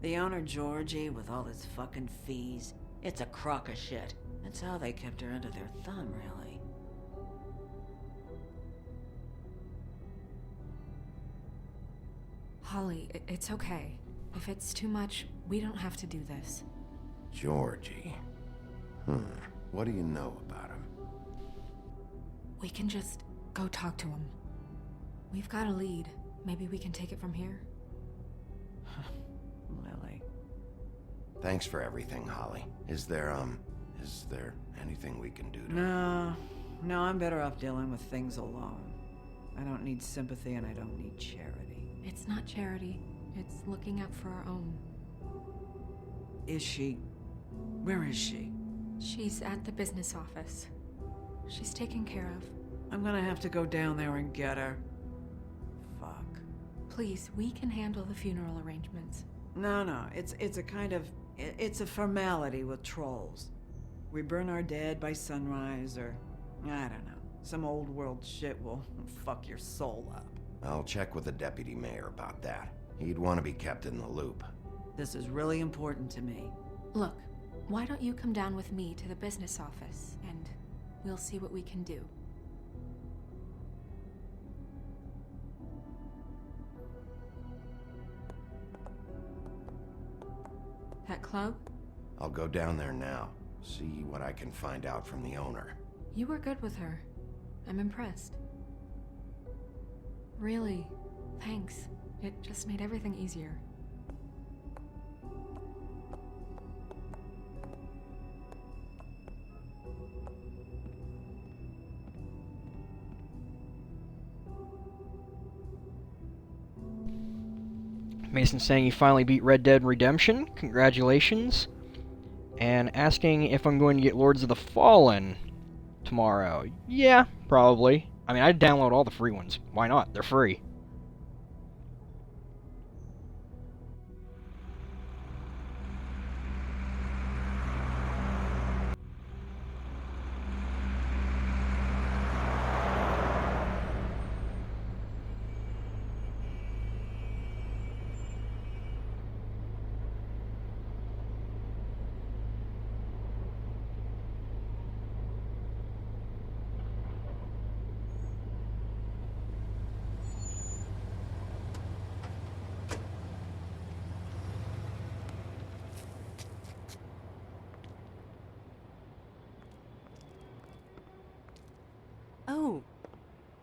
The owner, Georgie, with all his fucking fees, it's a crock of shit. That's how they kept her under their thumb, really. Holly, it's okay. If it's too much, we don't have to do this. Georgie. What do you know about him? We can just go talk to him. We've got a lead. Maybe we can take it from here. Lily. Thanks for everything, Holly. Is there anything we can do to... No, I'm better off dealing with things alone. I don't need sympathy and I don't need charity. It's not charity. It's looking out for our own. Is she... Where is she? She's at the business office. She's taken care of. I'm gonna have to go down there and get her. Fuck. Please, we can handle the funeral arrangements. No, it's a kind of... It's a formality with trolls. We burn our dead by sunrise, or... I don't know. Some old world shit will fuck your soul up. I'll check with the deputy mayor about that. He'd want to be kept in the loop. This is really important to me. Look, why don't you come down with me to the business office, and we'll see what we can do. That club? I'll go down there now. See what I can find out from the owner. You were good with her. I'm impressed. Really, thanks. It just made everything easier. Mason saying he finally beat Red Dead Redemption. Congratulations. And asking if I'm going to get Lords of the Fallen tomorrow. Yeah, probably. I mean, I'd download all the free ones. Why not? They're free.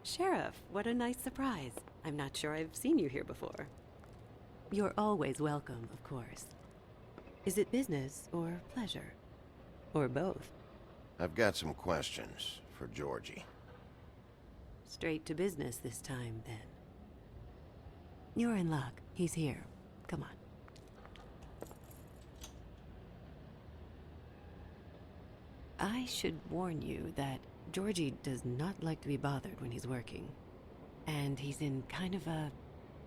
Sheriff, what a nice surprise. I'm not sure I've seen you here before. You're always welcome, of course. Is it business or pleasure? Or both? I've got some questions for Georgie. Straight to business this time, then. You're in luck. He's here. Come on. I should warn you that Georgie does not like to be bothered when he's working. And he's in kind of a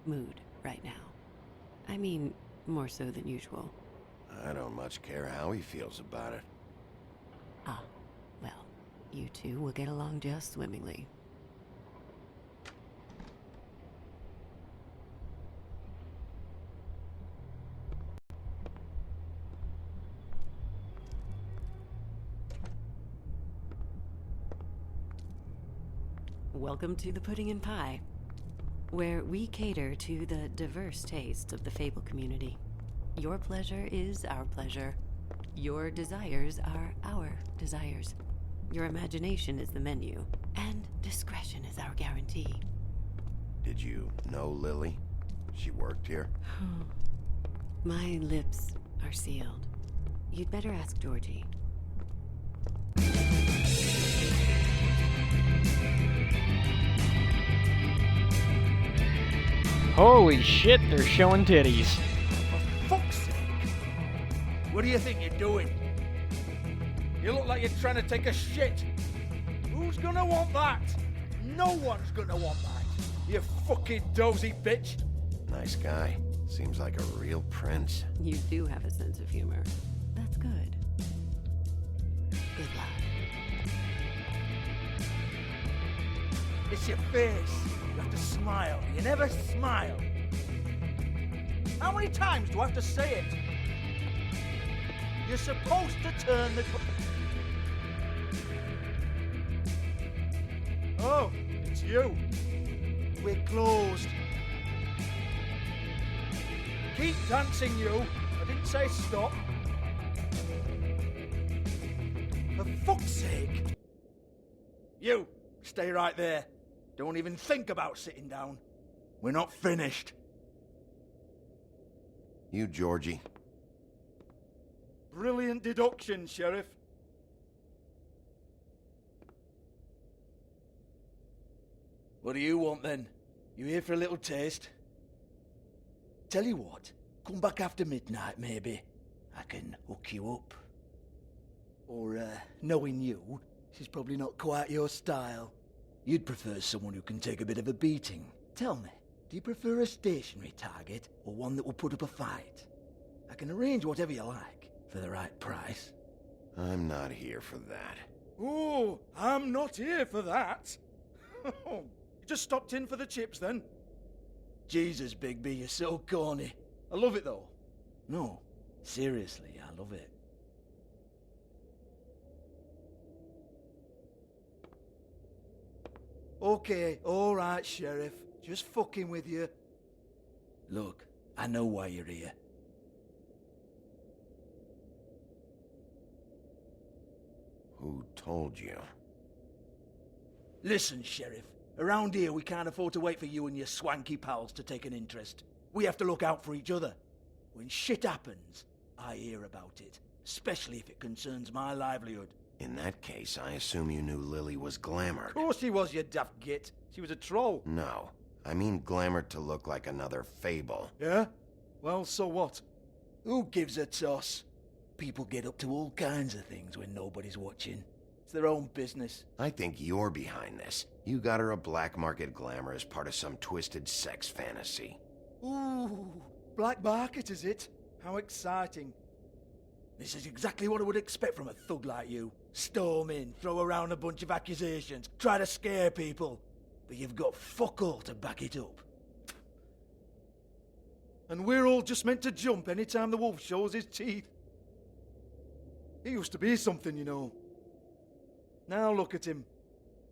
mood right now. I mean, more so than usual. I don't much care how he feels about it. Ah, well, you two will get along just swimmingly. Welcome to the Pudding and Pie, where we cater to the diverse tastes of the Fable community. Your pleasure is our pleasure. Your desires are our desires. Your imagination is the menu, and discretion is our guarantee. Did you know Lily? She worked here? My lips are sealed. You'd better ask Georgie. Holy shit, they're showing titties. For fuck's sake! What do you think you're doing? You look like you're trying to take a shit. Who's gonna want that? No one's gonna want that. You fucking dozy bitch. Nice guy. Seems like a real prince. You do have a sense of humor. That's good. Good luck. It's your face. You have to smile. You never smile. How many times do I have to say it? You're supposed to turn the... Oh, it's you. We're closed. Keep dancing, you. I didn't say stop. For fuck's sake. You, stay right there. Don't even think about sitting down. We're not finished. You, Georgie. Brilliant deduction, Sheriff. What do you want, then? You here for a little taste? Tell you what, come back after midnight, maybe. I can hook you up. Or, knowing you, she's probably not quite your style. You'd prefer someone who can take a bit of a beating. Tell me, do you prefer a stationary target, or one that will put up a fight? I can arrange whatever you like, for the right price. I'm not here for that. Oh, I'm not here for that. You just stopped in for the chips, then? Jesus, Bigby, you're so corny. I love it, though. No, seriously, I love it. Okay, alright, Sheriff. Just fucking with you. Look, I know why you're here. Who told you? Listen, Sheriff. Around here, we can't afford to wait for you and your swanky pals to take an interest. We have to look out for each other. When shit happens, I hear about it. Especially if it concerns my livelihood. In that case, I assume you knew Lily was glamored. Of course she was, you daft git. She was a troll. No. I mean glamored to look like another Fable. Yeah? Well, so what? Who gives a toss? People get up to all kinds of things when nobody's watching. It's their own business. I think you're behind this. You got her a black market glamour as part of some twisted sex fantasy. Ooh, black market, is it? How exciting. This is exactly what I would expect from a thug like you. Storm in, throw around a bunch of accusations, try to scare people. But you've got fuck all to back it up. And we're all just meant to jump any time the wolf shows his teeth. He used to be something, you know. Now look at him.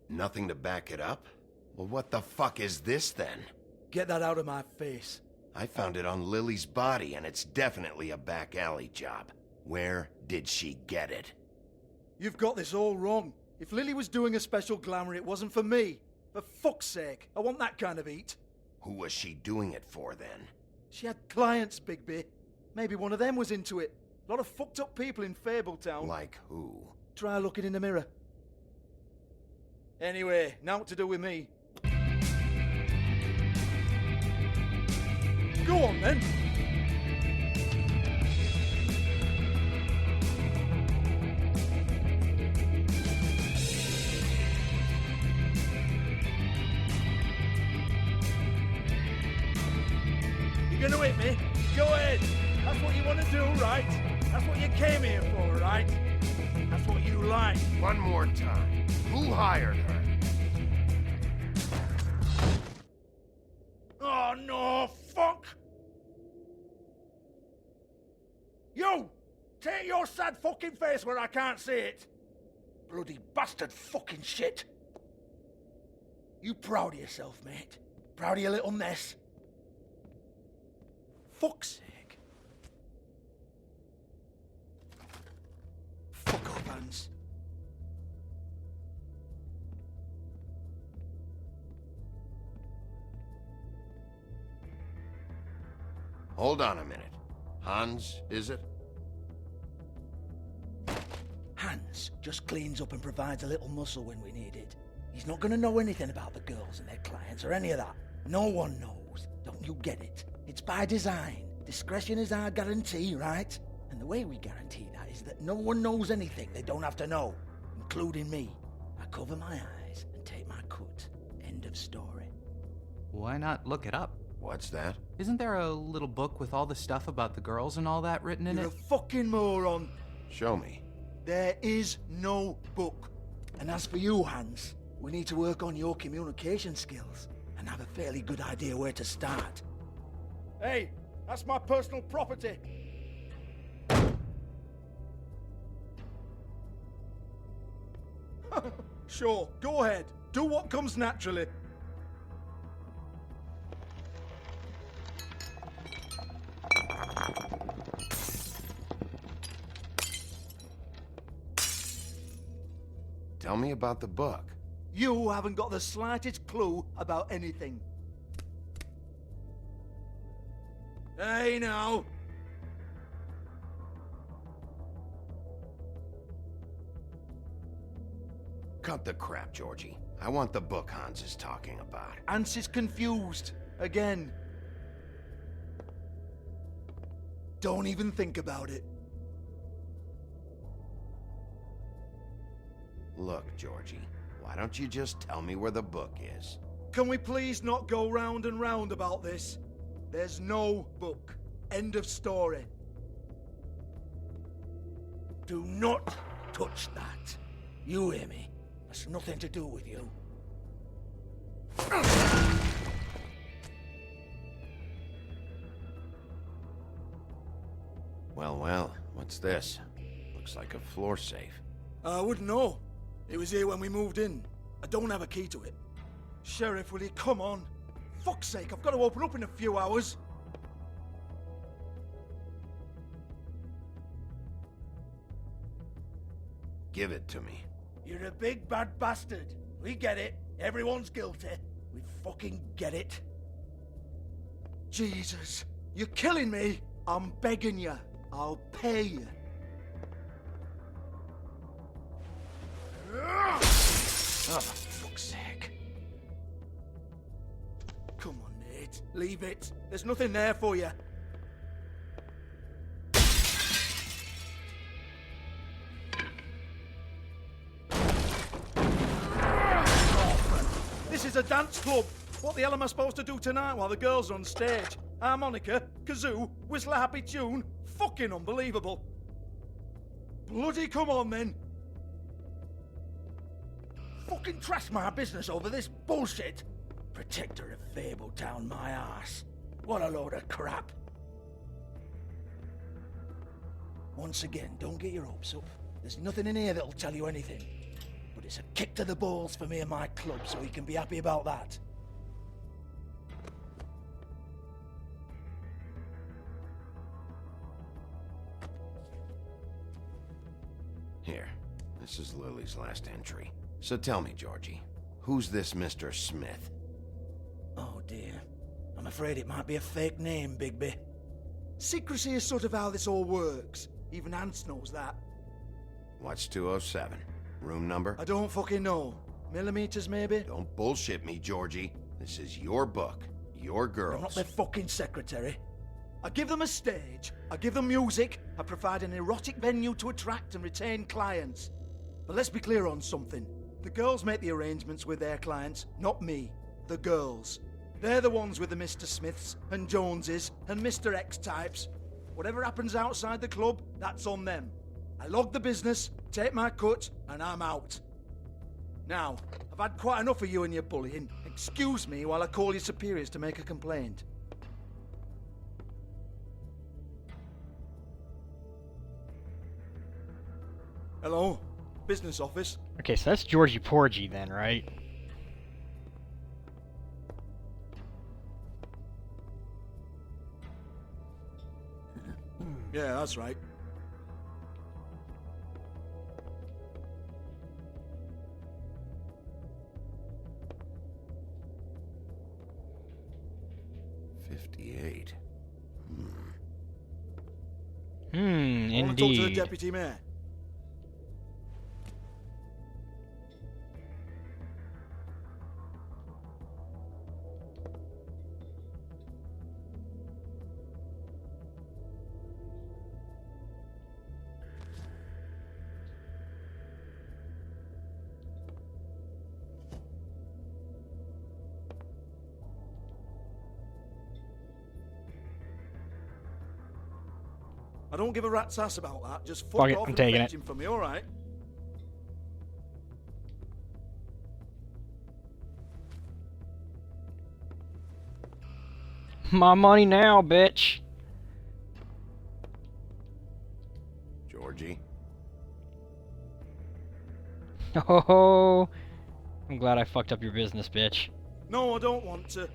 Nothing to back it up? Well, what the fuck is this, then? Get that out of my face. I found it on Lily's body, and it's definitely a back alley job. Where did she get it? You've got this all wrong. If Lily was doing a special glamour, it wasn't for me. For fuck's sake, I want that kind of eat. Who was she doing it for, then? She had clients, Bigby. Maybe one of them was into it. A lot of fucked up people in Fabletown. Like who? Try looking in the mirror. Anyway, now what to do with me. Go on, then. You gonna hit me? Go ahead. That's what you want to do, right? That's what you came here for, right? That's what you like. One more time. Who hired her? Oh, no, fuck! You! Take your sad fucking face where I can't see it! Bloody bastard fucking shit! You proud of yourself, mate? Proud of your little mess? Fuck's sake. Fuck up, Hans. Hold on a minute. Hans, is it? Hans just cleans up and provides a little muscle when we need it. He's not gonna know anything about the girls and their clients or any of that. No one knows. Don't you get it? It's by design. Discretion is our guarantee, right? And the way we guarantee that is that no one knows anything they don't have to know, including me. I cover my eyes and take my cut. End of story. Why not look it up? What's that? Isn't there a little book with all the stuff about the girls and all that written in You're it? a fucking moron. Show me. There is no book. And as for you, Hans, we need to work on your communication skills and have a fairly good idea where to start. Hey, that's my personal property. Sure, go ahead. Do what comes naturally. Tell me about the book. You haven't got the slightest clue about anything. Hey, now. Cut the crap, Georgie. I want the book Hans is talking about. Hans is confused. Again. Don't even think about it. Look, Georgie, why don't you just tell me where the book is? Can we please not go round and round about this? There's no book. End of story. Do not touch that. You hear me? That's nothing to do with you. Well, well, what's this? Looks like a floor safe. I wouldn't know. It was here when we moved in. I don't have a key to it. Sheriff, will you come on? Fuck's sake, I've got to open up in a few hours. Give it to me. You're a big bad bastard. We get it. Everyone's guilty. We fucking get it. Jesus, you're killing me. I'm begging you. I'll pay you. Oh, for fuck's sake. Come on, mate. Leave it. There's nothing there for you. This is a dance club. What the hell am I supposed to do tonight while the girls are on stage? Harmonica, kazoo, whistle a happy tune? Fucking unbelievable. Bloody come on, then. Fucking trash my business over this bullshit. Protector of Fabletown, my ass. What a load of crap. Once again, don't get your hopes up. There's nothing in here that'll tell you anything. But it's a kick to the balls for me and my club, so you can be happy about that. Here, this is Lily's last entry. So tell me, Georgie, Who's this Mr. Smith? Oh dear. I'm afraid it might be a fake name, Bigby. Secrecy is sort of how this all works. Even Ants knows that. What's 207? Room number? I don't fucking know. Millimeters, maybe? Don't bullshit me, Georgie. This is your book. Your girls. I'm not their fucking secretary. I give them a stage, I give them music, I provide an erotic venue to attract and retain clients. But let's be clear on something. The girls make the arrangements with their clients, not me. The girls. They're the ones with the Mr. Smiths and Joneses and Mr. X types. Whatever happens outside the club, that's on them. I log the business, take my cut, and I'm out. Now, I've had quite enough of you and your bullying. Excuse me while I call your superiors to make a complaint. Hello? Business office? Okay, so that's Georgie Porgy then, right? Yeah, that's right. $58. I want to talk to the Indeed. deputy mayor. I don't give a rat's ass about that. Just fuck Fuck it, off I'm and taking fetch it. him for me, alright? My money now, bitch. Georgie? Oh, I'm glad I fucked up your business, bitch. No, I don't want to.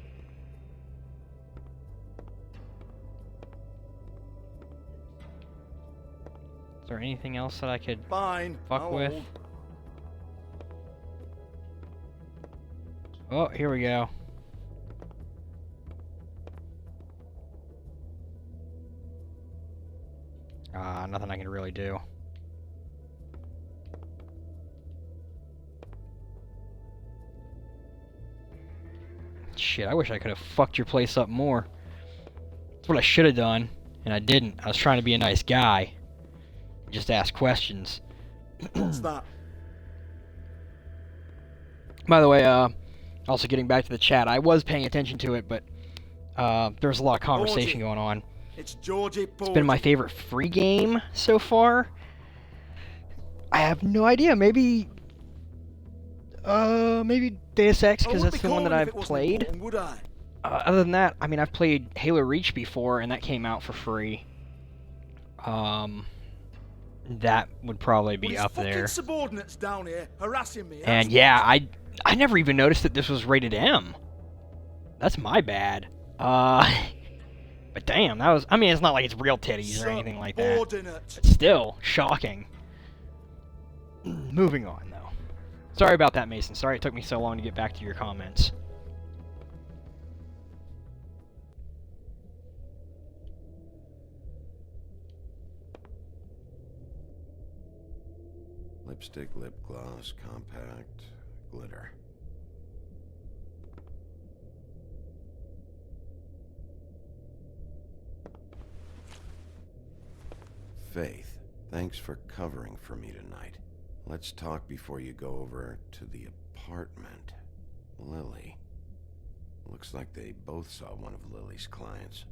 Is there anything else that I could Fine. fuck I'll with? hold. Oh, here we go. Nothing I can really do. Shit, I wish I could have fucked your place up more. That's what I should have done, and I didn't. I was trying to be a nice guy. Just ask questions. What's that? By the way, also getting back to the chat, I was paying attention to it, but there was a lot of conversation going on. It's Georgie Porgy. It's been my favorite free game so far. I have no idea. Maybe Deus Ex, because that's the one that I've played. Would I? Other than that, I mean, I've played Halo Reach before, and that came out for free. That would probably be up there. Subordinates down here harassing me. And yeah, I never even noticed that this was rated M. That's my bad. But damn, that was. I mean, it's not like it's real titties or anything like that. But still, shocking. Moving on, though. Sorry about that, Mason. Sorry it took me so long to get back to your comments. Lipstick, lip gloss, compact, glitter. Faith, thanks for covering for me tonight. Let's talk before you go over to the apartment. Lily. Looks like they both saw one of Lily's clients.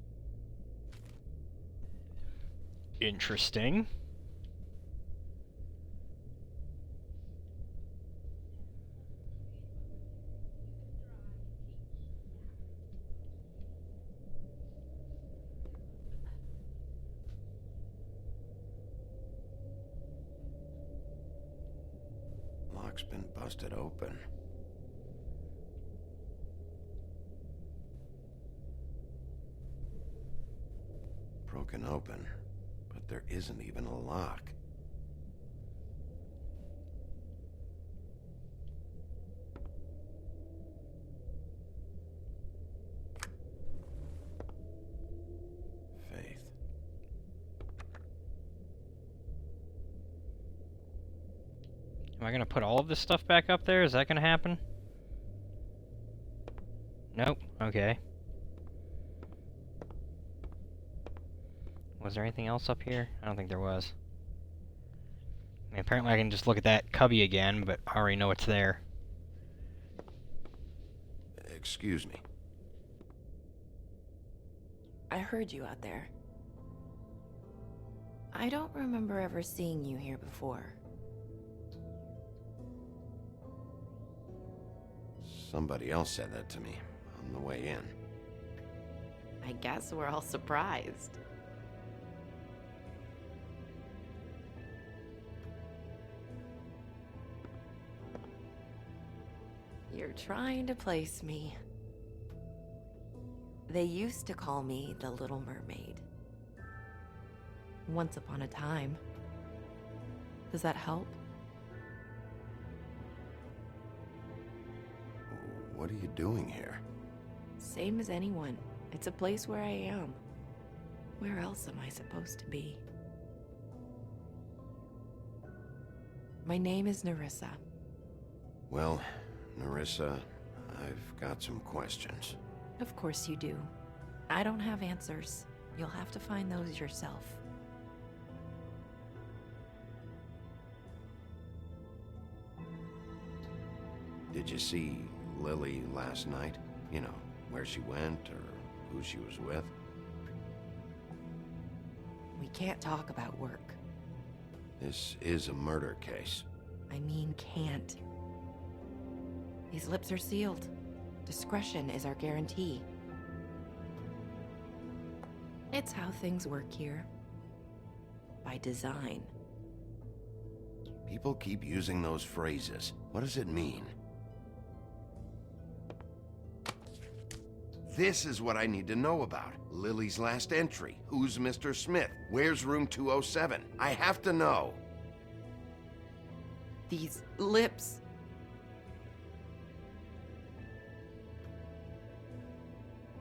Interesting. Lock's been busted open. Broken open, but there isn't even a lock. Am I gonna put all of this stuff back up there? Is that gonna happen? Nope. Okay. Was there anything else up here? I don't think there was. I mean, apparently I can just look at that cubby again, but I already know it's there. Excuse me. I heard you out there. I don't remember ever seeing you here before. Somebody else said that to me on the way in. I guess we're all surprised. You're trying to place me. They used to call me the Little Mermaid. Once upon a time. Does that help? What are you doing here? Same as anyone. It's a place where I am. Where else am I supposed to be? My name is Nerissa. Well, Nerissa, I've got some questions. Of course you do. I don't have answers. You'll have to find those yourself. Did you see Lily last night? You know, where she went or who she was with? We can't talk about work. This is a murder case. I mean can't. These lips are sealed. Discretion is our guarantee. It's how things work here. By design. People keep using those phrases. What does it mean? This is what I need to know about. Lily's last entry. Who's Mr. Smith? Where's room 207? I have to know. These lips.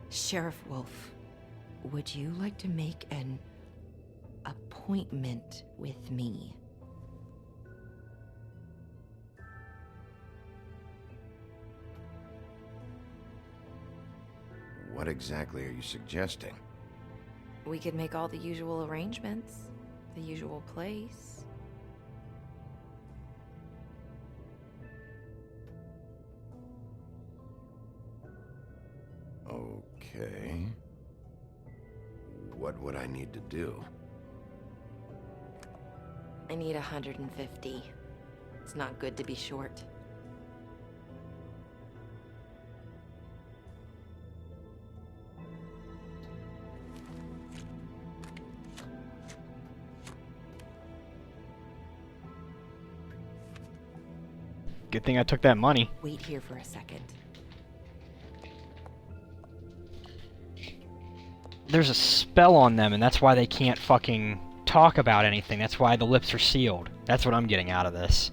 Sheriff Wolf, would you like to make an appointment with me? What exactly are you suggesting? We could make all the usual arrangements. The usual place. Okay. What would I need to do? I need 150. It's not good to be short. Good thing I took that money. Wait here for a second. There's a spell on them, and that's why they can't fucking talk about anything. That's why the lips are sealed. That's what I'm getting out of this.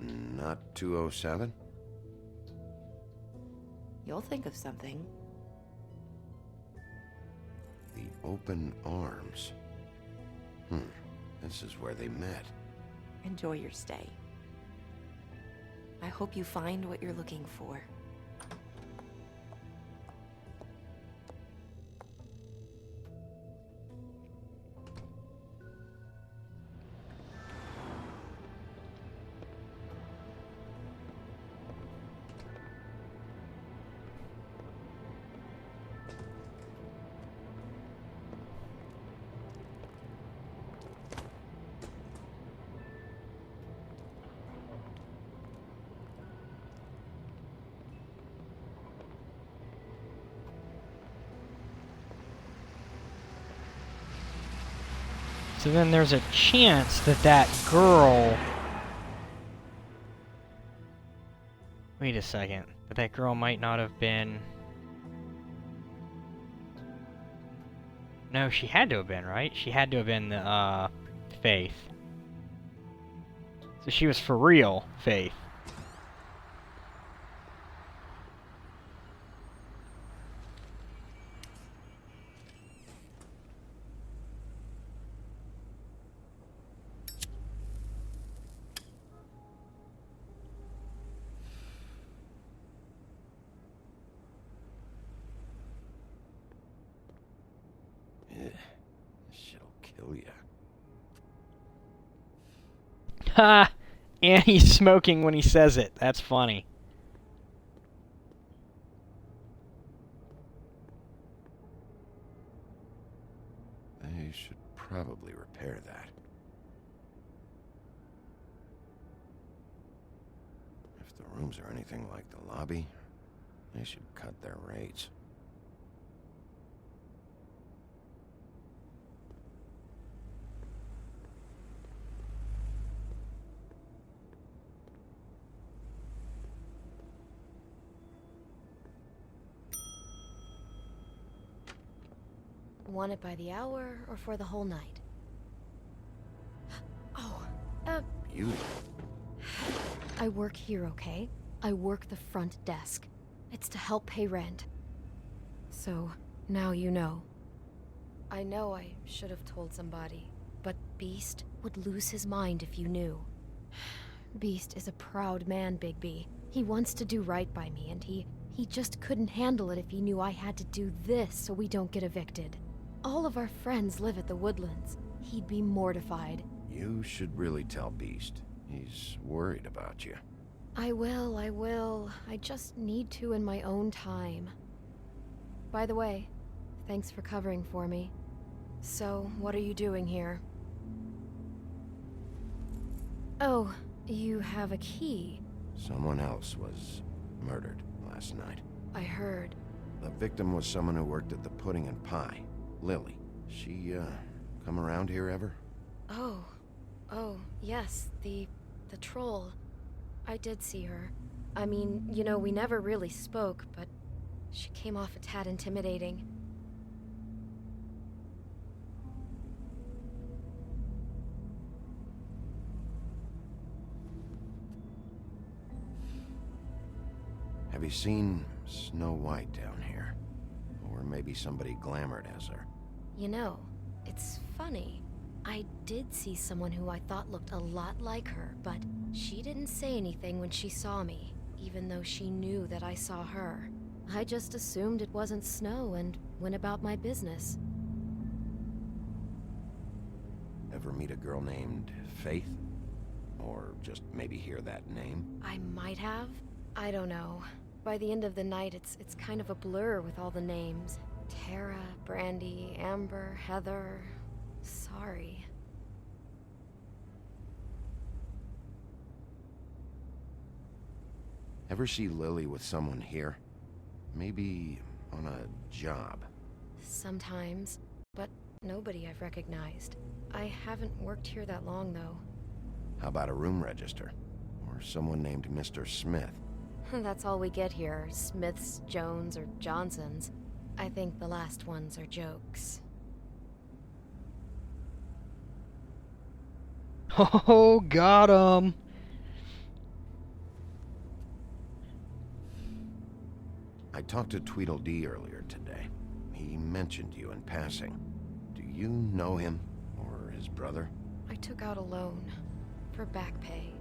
Not 207? You'll think of something. The open arms. This is where they met. Enjoy your stay. I hope you find what you're looking for. So then there's a chance that that girl... Wait a second. That girl might not have been... No, she had to have been, right? She had to have been the, Faith. So she was for real, Faith. Ugh, this shit'll kill you. Ha! And he's smoking when he says it. That's funny. They should probably repair that. If the rooms are anything like the lobby, they should cut their rates. Want it by the hour or for the whole night? Oh, Beauty. I work here, okay? I work the front desk. It's to help pay rent. So, now you know. I know I should have told somebody, but Beast would lose his mind if you knew. Beast is a proud man, Bigby. He wants to do right by me, and he just couldn't handle it if he knew I had to do this so we don't get evicted. All of our friends live at the Woodlands. He'd be mortified. You should really tell Beast. He's worried about you. I will. I just need to in my own time. By the way, thanks for covering for me. So, what are you doing here? Oh, you have a key. Someone else was murdered last night. I heard. The victim was someone who worked at the Pudding and Pie. Lily. She, come around here ever? Oh, yes, the troll. I did see her. I mean, you know, we never really spoke, but she came off a tad intimidating. Have you seen Snow White down here? Or maybe somebody glamored as her? You know, it's funny. I did see someone who I thought looked a lot like her, but she didn't say anything when she saw me, even though she knew that I saw her. I just assumed it wasn't Snow and went about my business. Ever meet a girl named Faith? Or just maybe hear that name? I might have. I don't know. By the end of the night, it's kind of a blur with all the names. Tara, Brandy, Amber, Heather... Sorry. Ever see Lily with someone here? Maybe on a job? Sometimes, but nobody I've recognized. I haven't worked here that long, though. How about a room register? Or someone named Mr. Smith? That's all we get here, Smiths, Jones, or Johnsons. I think the last ones are jokes. Oh, got him. I talked to Tweedledee earlier today. He mentioned you in passing. Do you know him? Or his brother? I took out a loan. For back pay.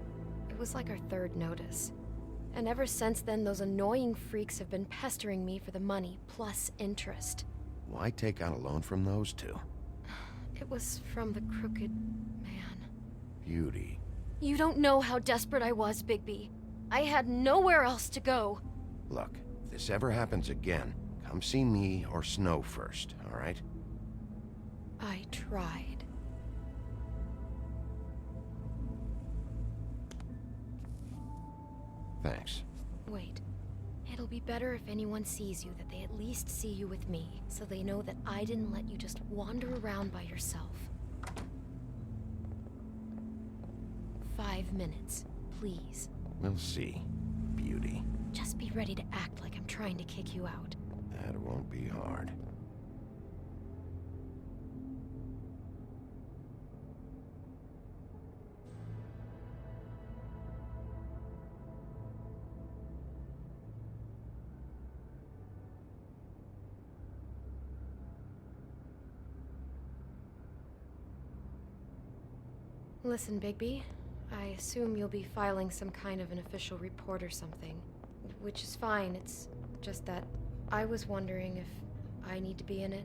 It was like our third notice. And ever since then, those annoying freaks have been pestering me for the money, plus interest. Why take out a loan from those two? It was from the crooked man. Beauty. You don't know how desperate I was, Bigby. I had nowhere else to go. Look, if this ever happens again, come see me or Snow first, all right? I tried. Thanks. Wait. It'll be better if anyone sees you that they at least see you with me, so they know that I didn't let you just wander around by yourself. 5 minutes, please. We'll see, Beauty. Just be ready to act like I'm trying to kick you out. That won't be hard. Listen, Bigby. I assume you'll be filing some kind of an official report or something. Which is fine, it's just that I was wondering if I need to be in it.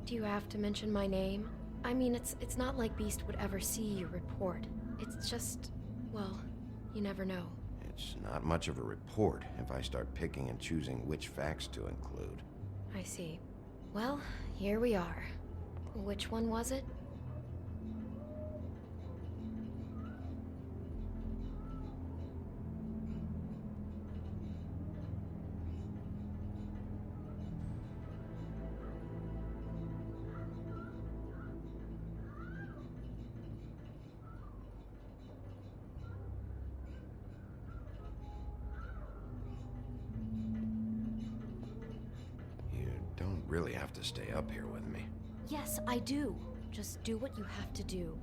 Do you have to mention my name? I mean, it's not like Beast would ever see your report. It's just, well, you never know. It's not much of a report if I start picking and choosing which facts to include. I see. Well, here we are. Which one was it? You don't really have to stay up here with me. Yes, I do. Just do what you have to do.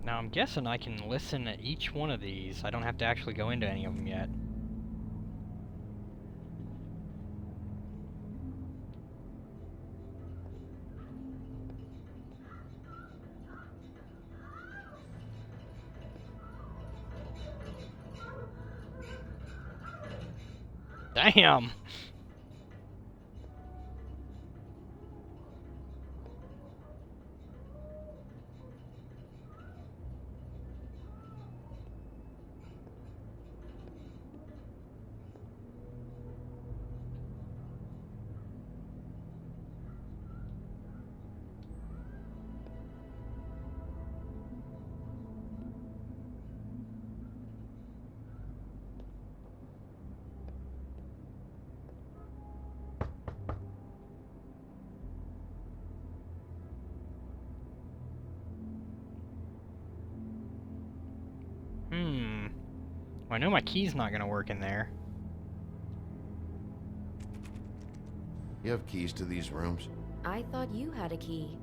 Now I'm guessing I can listen at each one of these. I don't have to actually go into any of them yet. Damn! I know my key's not gonna work in there. You have keys to these rooms? I thought you had a key.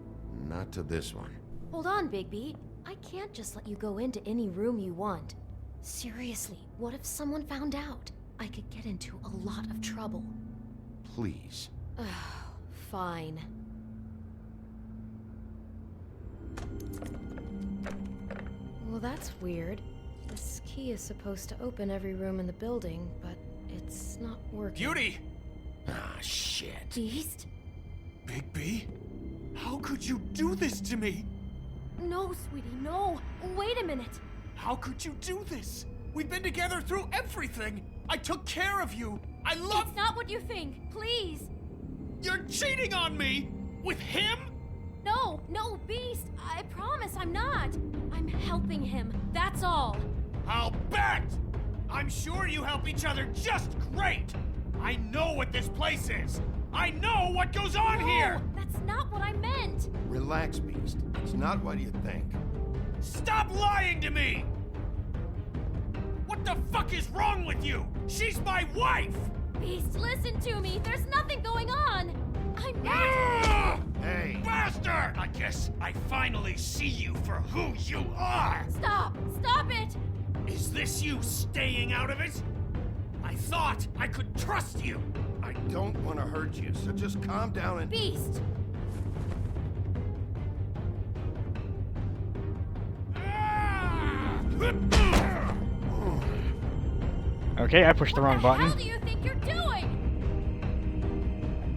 Not to this one. Hold on, Bigby. I can't just let you go into any room you want. Seriously, what if someone found out? I could get into a lot of trouble. Please. Fine. Well, that's weird. This key is supposed to open every room in the building, but it's not working. Beauty! Ah, shit. Beast? Bigby? How could you do this to me? No, sweetie, no. Wait a minute. How could you do this? We've been together through everything. I took care of you. I love... It's not what you think. Please. You're cheating on me? With him? No, Beast. I promise I'm not. I'm helping him. That's all. I'll bet! I'm sure you help each other just great! I know what this place is! I know what goes on here! That's not what I meant! Relax, Beast. It's not what you think. Stop lying to me! What the fuck is wrong with you? She's my wife! Beast, listen to me! There's nothing going on! I'm not... Hey! Bastard! I guess I finally see you for who you are! Stop! Stop it! Is this you staying out of it? I thought I could trust you! I don't want to hurt you, so just calm down and... Beast! Okay, I pushed the wrong button. What the hell do you think you're doing?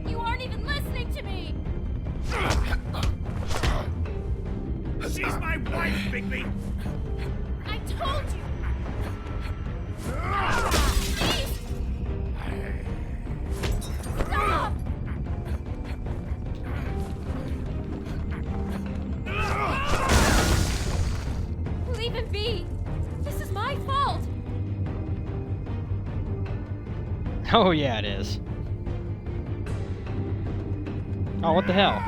You aren't even listening to me! She's my wife, Bigby! I told you! Beast! Stop! Leave him be! This is my fault! Oh yeah, it is. Oh, what the hell?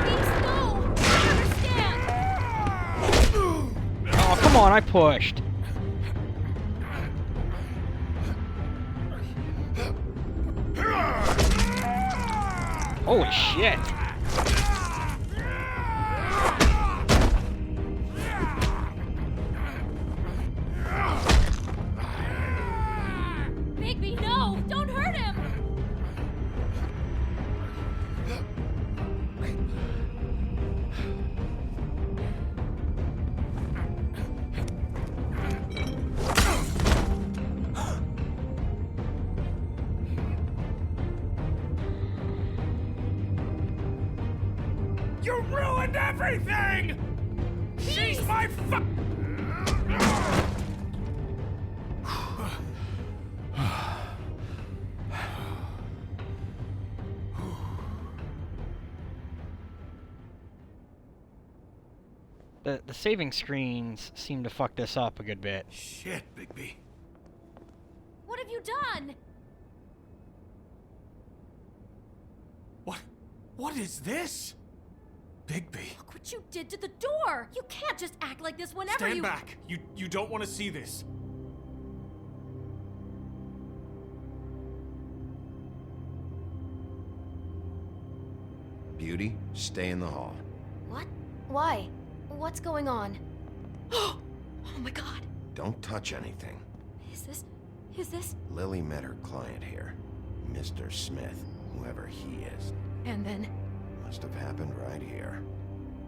Beast, no! I understand! Oh, come on, I pushed. Holy shit. ruined everything! She's my The saving screens seem to fuck this up a good bit. Shit, Bigby. What have you done? What is this? Bigby. Look what you did to the door! You can't just act like this whenever Stand you- back. You don't want to see this. Beauty, stay in the hall. What? Why? What's going on? Oh my god. Don't touch anything. Is this? Lily met her client here. Mr. Smith, whoever he is. And then? Must have happened right here.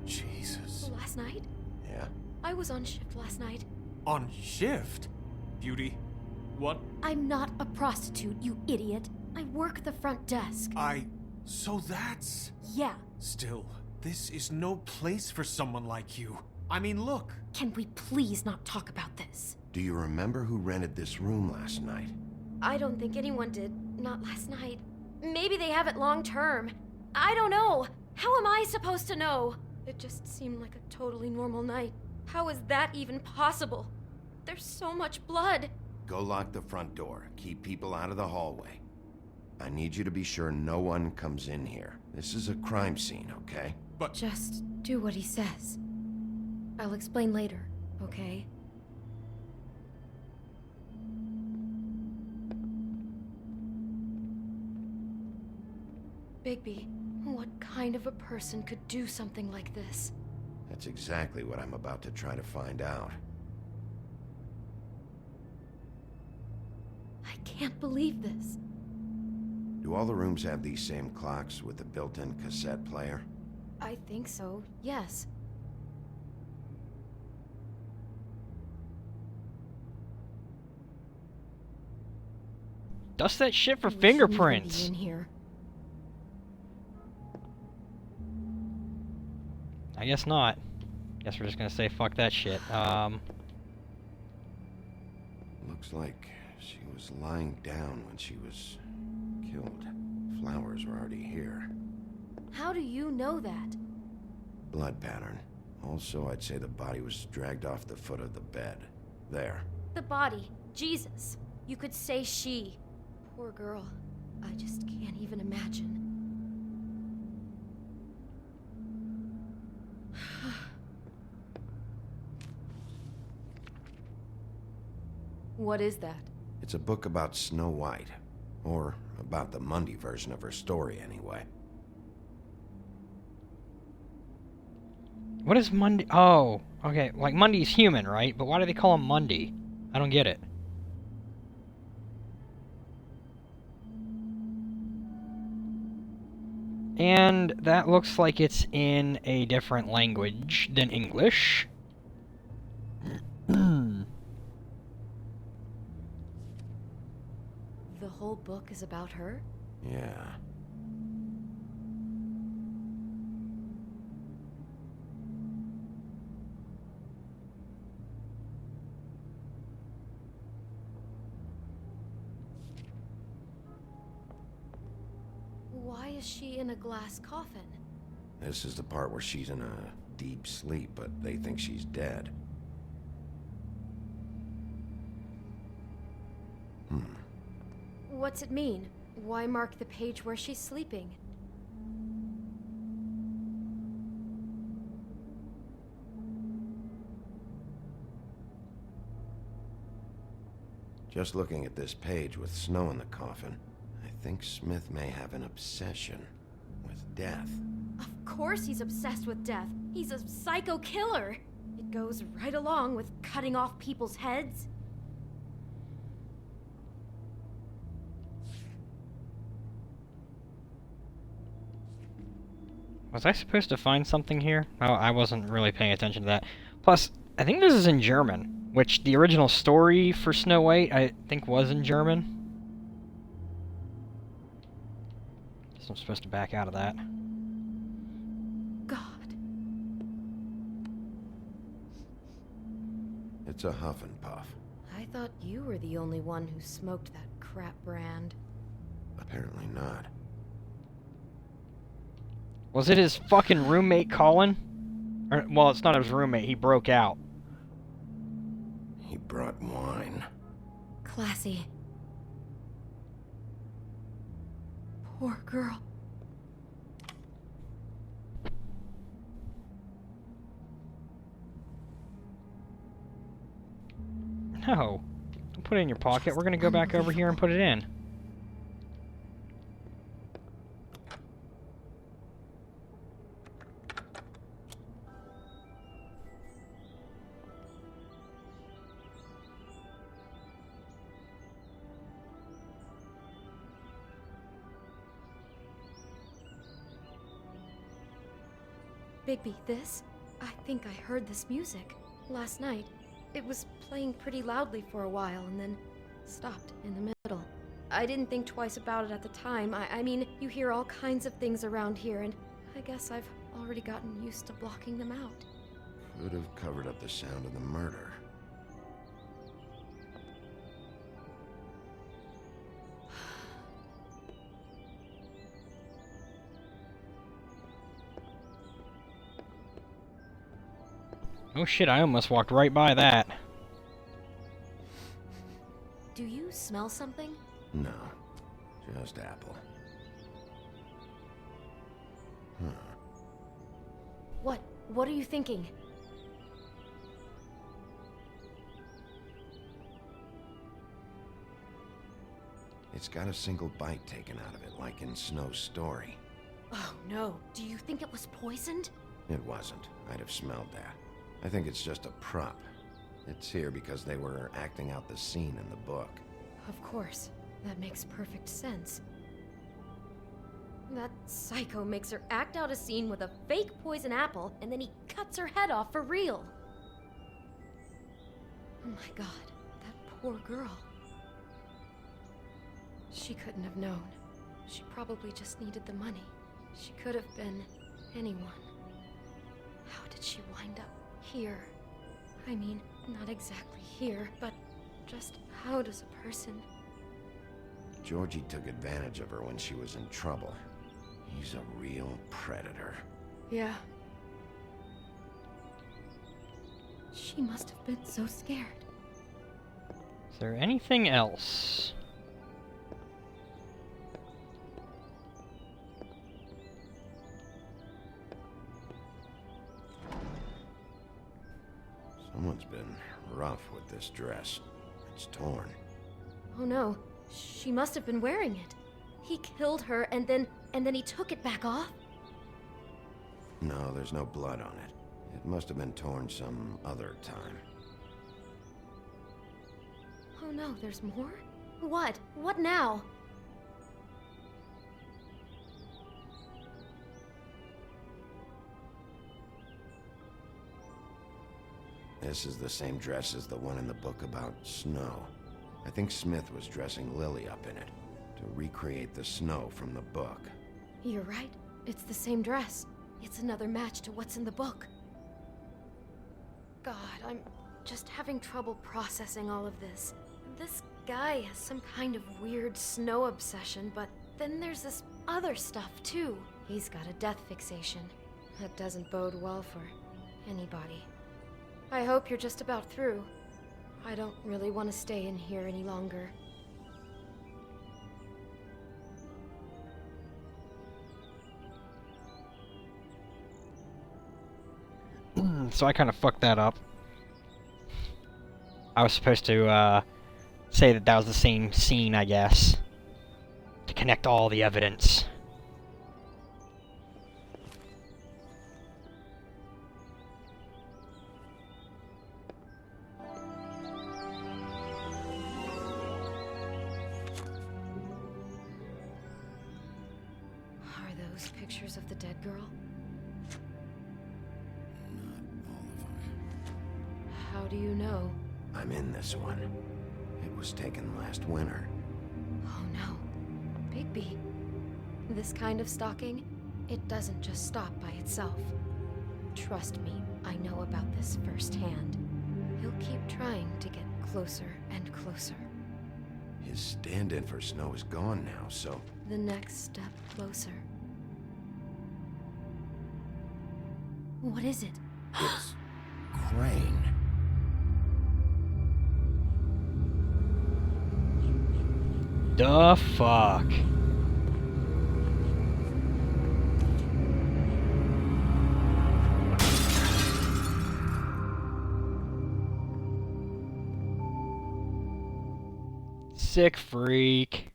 Jesus. Last night? Yeah? I was on shift last night. On shift? Beauty, what? I'm not a prostitute, you idiot. I work the front desk. So that's... Yeah. Still, this is no place for someone like you. I mean, look. Can we please not talk about this? Do you remember who rented this room last night? I don't think anyone did. Not last night. Maybe they have it long term. I don't know. How am I supposed to know? It just seemed like a totally normal night. How is that even possible? There's so much blood. Go lock the front door. Keep people out of the hallway. I need you to be sure no one comes in here. This is a crime scene, okay? But... Just do what he says. I'll explain later, okay? Bigby, what kind of a person could do something like this? That's exactly what I'm about to try to find out. I can't believe this. Do all the rooms have these same clocks with the built-in cassette player? I think so, yes. Dust that shit for We shouldn't even be fingerprints. in here. I guess not. Guess we're just gonna say fuck that shit. Looks like she was lying down when she was killed. Flowers were already here. How do you know that? Blood pattern. Also, I'd say the body was dragged off the foot of the bed. There. The body. Jesus. You could say she. Poor girl. I just can't even imagine. What is that? It's a book about Snow White. Or about the Mundy version of her story, anyway. What is Mundy? Oh, okay. Like Mundy's human, right? But why do they call him Mundy? I don't get it. And that looks like it's in a different language than English. The whole book is about her? Yeah. Why is she in a glass coffin? This is the part where she's in a deep sleep, but they think she's dead. What's it mean? Why mark the page where she's sleeping? Just looking at this page with snow in the coffin, I think Smith may have an obsession with death. Of course he's obsessed with death. He's a psycho killer. It goes right along with cutting off people's heads. Was I supposed to find something here? Oh, I wasn't really paying attention to that. Plus, I think this is in German, which the original story for Snow White, I think, was in German. Guess I'm supposed to back out of that. God. It's a huff and puff. I thought you were the only one who smoked that crap brand. Apparently not. Was it his fucking roommate, Colin? Or, well, it's not his roommate. He broke out. He brought wine. Classy. Poor girl. No. Don't put it in your pocket. We're gonna go back over here and put it in. Bigby, this? I think I heard this music last night. It was playing pretty loudly for a while and then stopped in the middle. I didn't think twice about it at the time. I mean, you hear all kinds of things around here, and I guess I've already gotten used to blocking them out. Could have covered up the sound of the murder. Oh shit, I almost walked right by that. Do you smell something? No, just apple. Huh. What are you thinking? It's got a single bite taken out of it, like in Snow's story. Oh no, do you think it was poisoned? It wasn't. I'd have smelled that. I think it's just a prop. It's here because they were acting out the scene in the book. Of course. That makes perfect sense. That psycho makes her act out a scene with a fake poison apple, and then he cuts her head off for real. Oh my god, that poor girl. She couldn't have known. She probably just needed the money. She could have been anyone. How did she wind up here? I mean, not exactly here, but just how does a person... Georgie took advantage of her when she was in trouble. He's a real predator. Yeah. She must have been so scared. Is there anything else? Someone's been rough with this dress. It's torn. Oh no, she must have been wearing it. He killed her and then he took it back off? No, there's no blood on it. It must have been torn some other time. Oh no, there's more? What? What now? This is the same dress as the one in the book about Snow. I think Smith was dressing Lily up in it, to recreate the Snow from the book. You're right. It's the same dress. It's another match to what's in the book. God, I'm just having trouble processing all of this. This guy has some kind of weird Snow obsession, but then there's this other stuff too. He's got a death fixation. That doesn't bode well for anybody. I hope you're just about through. I don't really want to stay in here any longer. So I kind of fucked that up. I was supposed to say that that was the same scene, I guess, to connect all the evidence. Are those pictures of the dead girl? How do you know? I'm in this one. It was taken last winter. Oh no. Bigby. This kind of stalking, it doesn't just stop by itself. Trust me, I know about this firsthand. He'll keep trying to get closer and closer. His stand-in for Snow is gone now, so... The next step closer. What is it? It's... Crane. The fuck? Sick freak.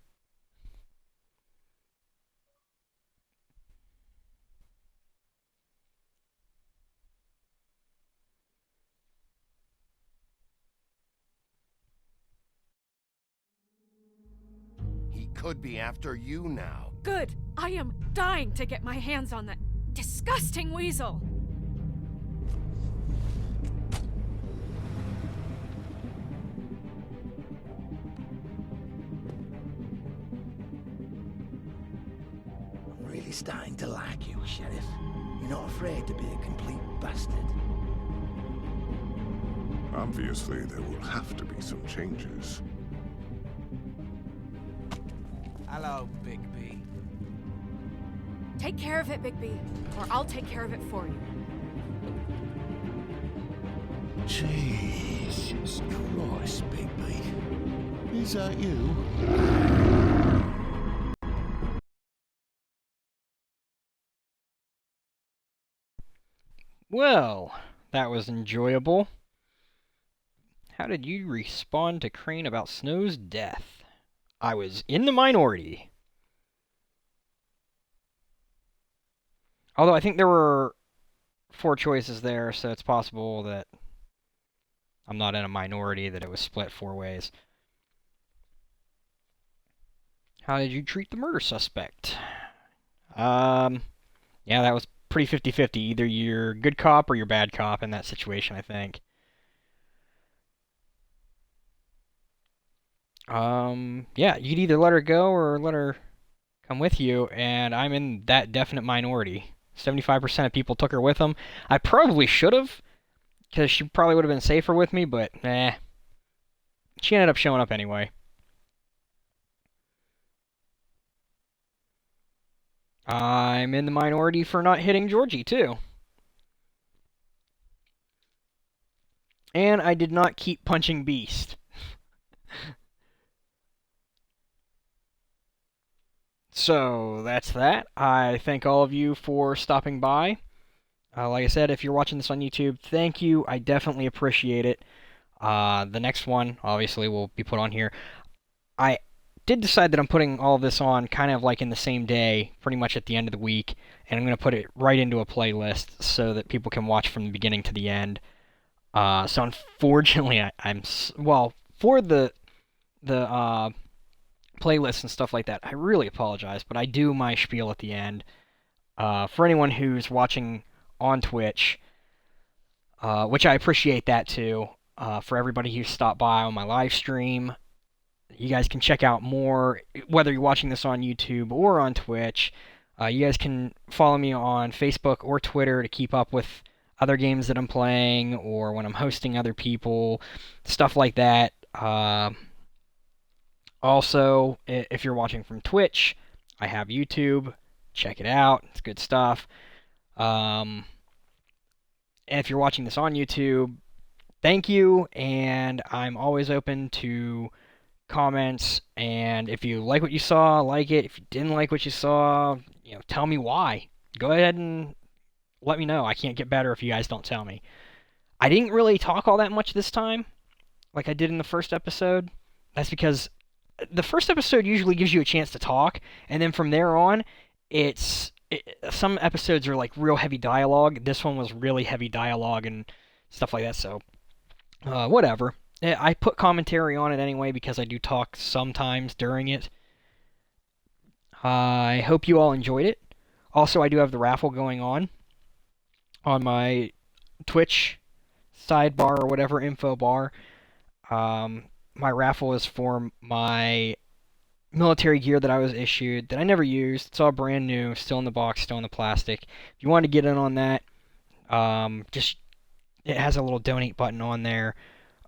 He could be after you now. Good. I am dying to get my hands on that disgusting weasel. I'm really starting to like you, Sheriff. You're not afraid to be a complete bastard. Obviously, there will have to be some changes. Hello, Bigby. Take care of it, Bigby, or I'll take care of it for you. Jesus Christ, Bigby. Is that you? Well, that was enjoyable. How did you respond to Crane about Snow's death? I was in the minority. Although I think there were 4 choices there, so it's possible that I'm not in a minority, that it was split 4 ways. How did you treat the murder suspect? Yeah, that was pretty 50-50. Either you're good cop or you're bad cop in that situation, I think. Yeah, you could either let her go or let her come with you, and I'm in that definite minority. 75% of people took her with them. I probably should have, because she probably would have been safer with me, but she ended up showing up anyway. I'm in the minority for not hitting Georgie, too. And I did not keep punching Beast. So, that's that. I thank all of you for stopping by. Like I said, if you're watching this on YouTube, thank you. I definitely appreciate it. The next one, obviously, will be put on here. I did decide that I'm putting all this on kind of like in the same day, pretty much at the end of the week, and I'm going to put it right into a playlist so that people can watch from the beginning to the end. So unfortunately, well, for the playlists and stuff like that, I really apologize, but I do my spiel at the end. For anyone who's watching on Twitch, which I appreciate that too, for everybody who stopped by on my live stream, you guys can check out more, whether you're watching this on YouTube or on Twitch. You guys can follow me on Facebook or Twitter to keep up with other games that I'm playing, or when I'm hosting other people, stuff like that. Also, if you're watching from Twitch, I have YouTube. Check it out. It's good stuff. And if you're watching this on YouTube, thank you, and I'm always open to comments, and if you like what you saw, like it. If you didn't like what you saw, tell me why. Go ahead and let me know. I can't get better if you guys don't tell me. I didn't really talk all that much this time, like I did in the first episode. That's because the first episode usually gives you a chance to talk, and then from there on, some episodes are like real heavy dialogue. This one was really heavy dialogue and stuff like that, so whatever. I put commentary on it anyway because I do talk sometimes during it. I hope you all enjoyed it. Also, I do have the raffle going on my Twitch sidebar or whatever info bar. My raffle is for my military gear that I was issued that I never used. It's all brand new, still in the box, still in the plastic. If you want to get in on that, it has a little donate button on there.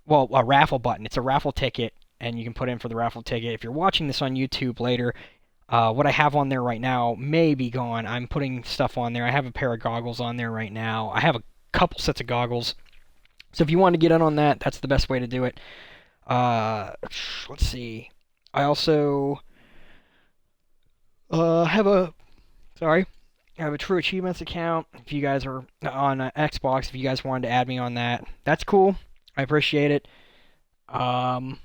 well, a raffle button. It's a raffle ticket, and you can put in for the raffle ticket. If you're watching this on YouTube later, what I have on there right now may be gone. I'm putting stuff on there. I have a pair of goggles on there right now. I have a couple sets of goggles. So if you want to get in on that, that's the best way to do it. Let's see. I also have a True Achievements account. If you guys are on Xbox, if you guys wanted to add me on that, that's cool. I appreciate it. And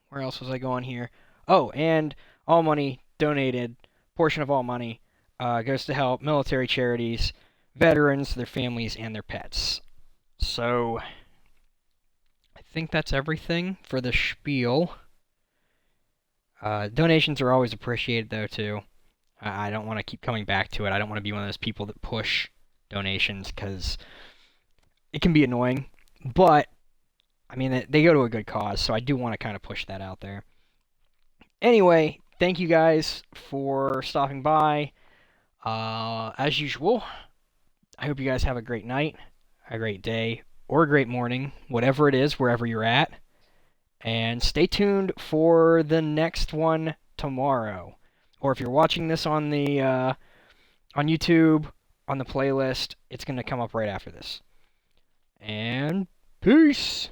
where else was I going here? Oh, and all money donated, portion of all money, goes to help military charities, veterans, their families, and their pets. So, I think that's everything for the spiel. Donations are always appreciated, though, too. I don't want to keep coming back to it. I don't want to be one of those people that push donations, because it can be annoying. But, I mean, they go to a good cause, so I do want to kind of push that out there. Anyway, thank you guys for stopping by. As usual, I hope you guys have a great night, a great day, or a great morning, whatever it is, wherever you're at. And stay tuned for the next one tomorrow. Or if you're watching this on the on YouTube, on the playlist, it's going to come up right after this. And peace!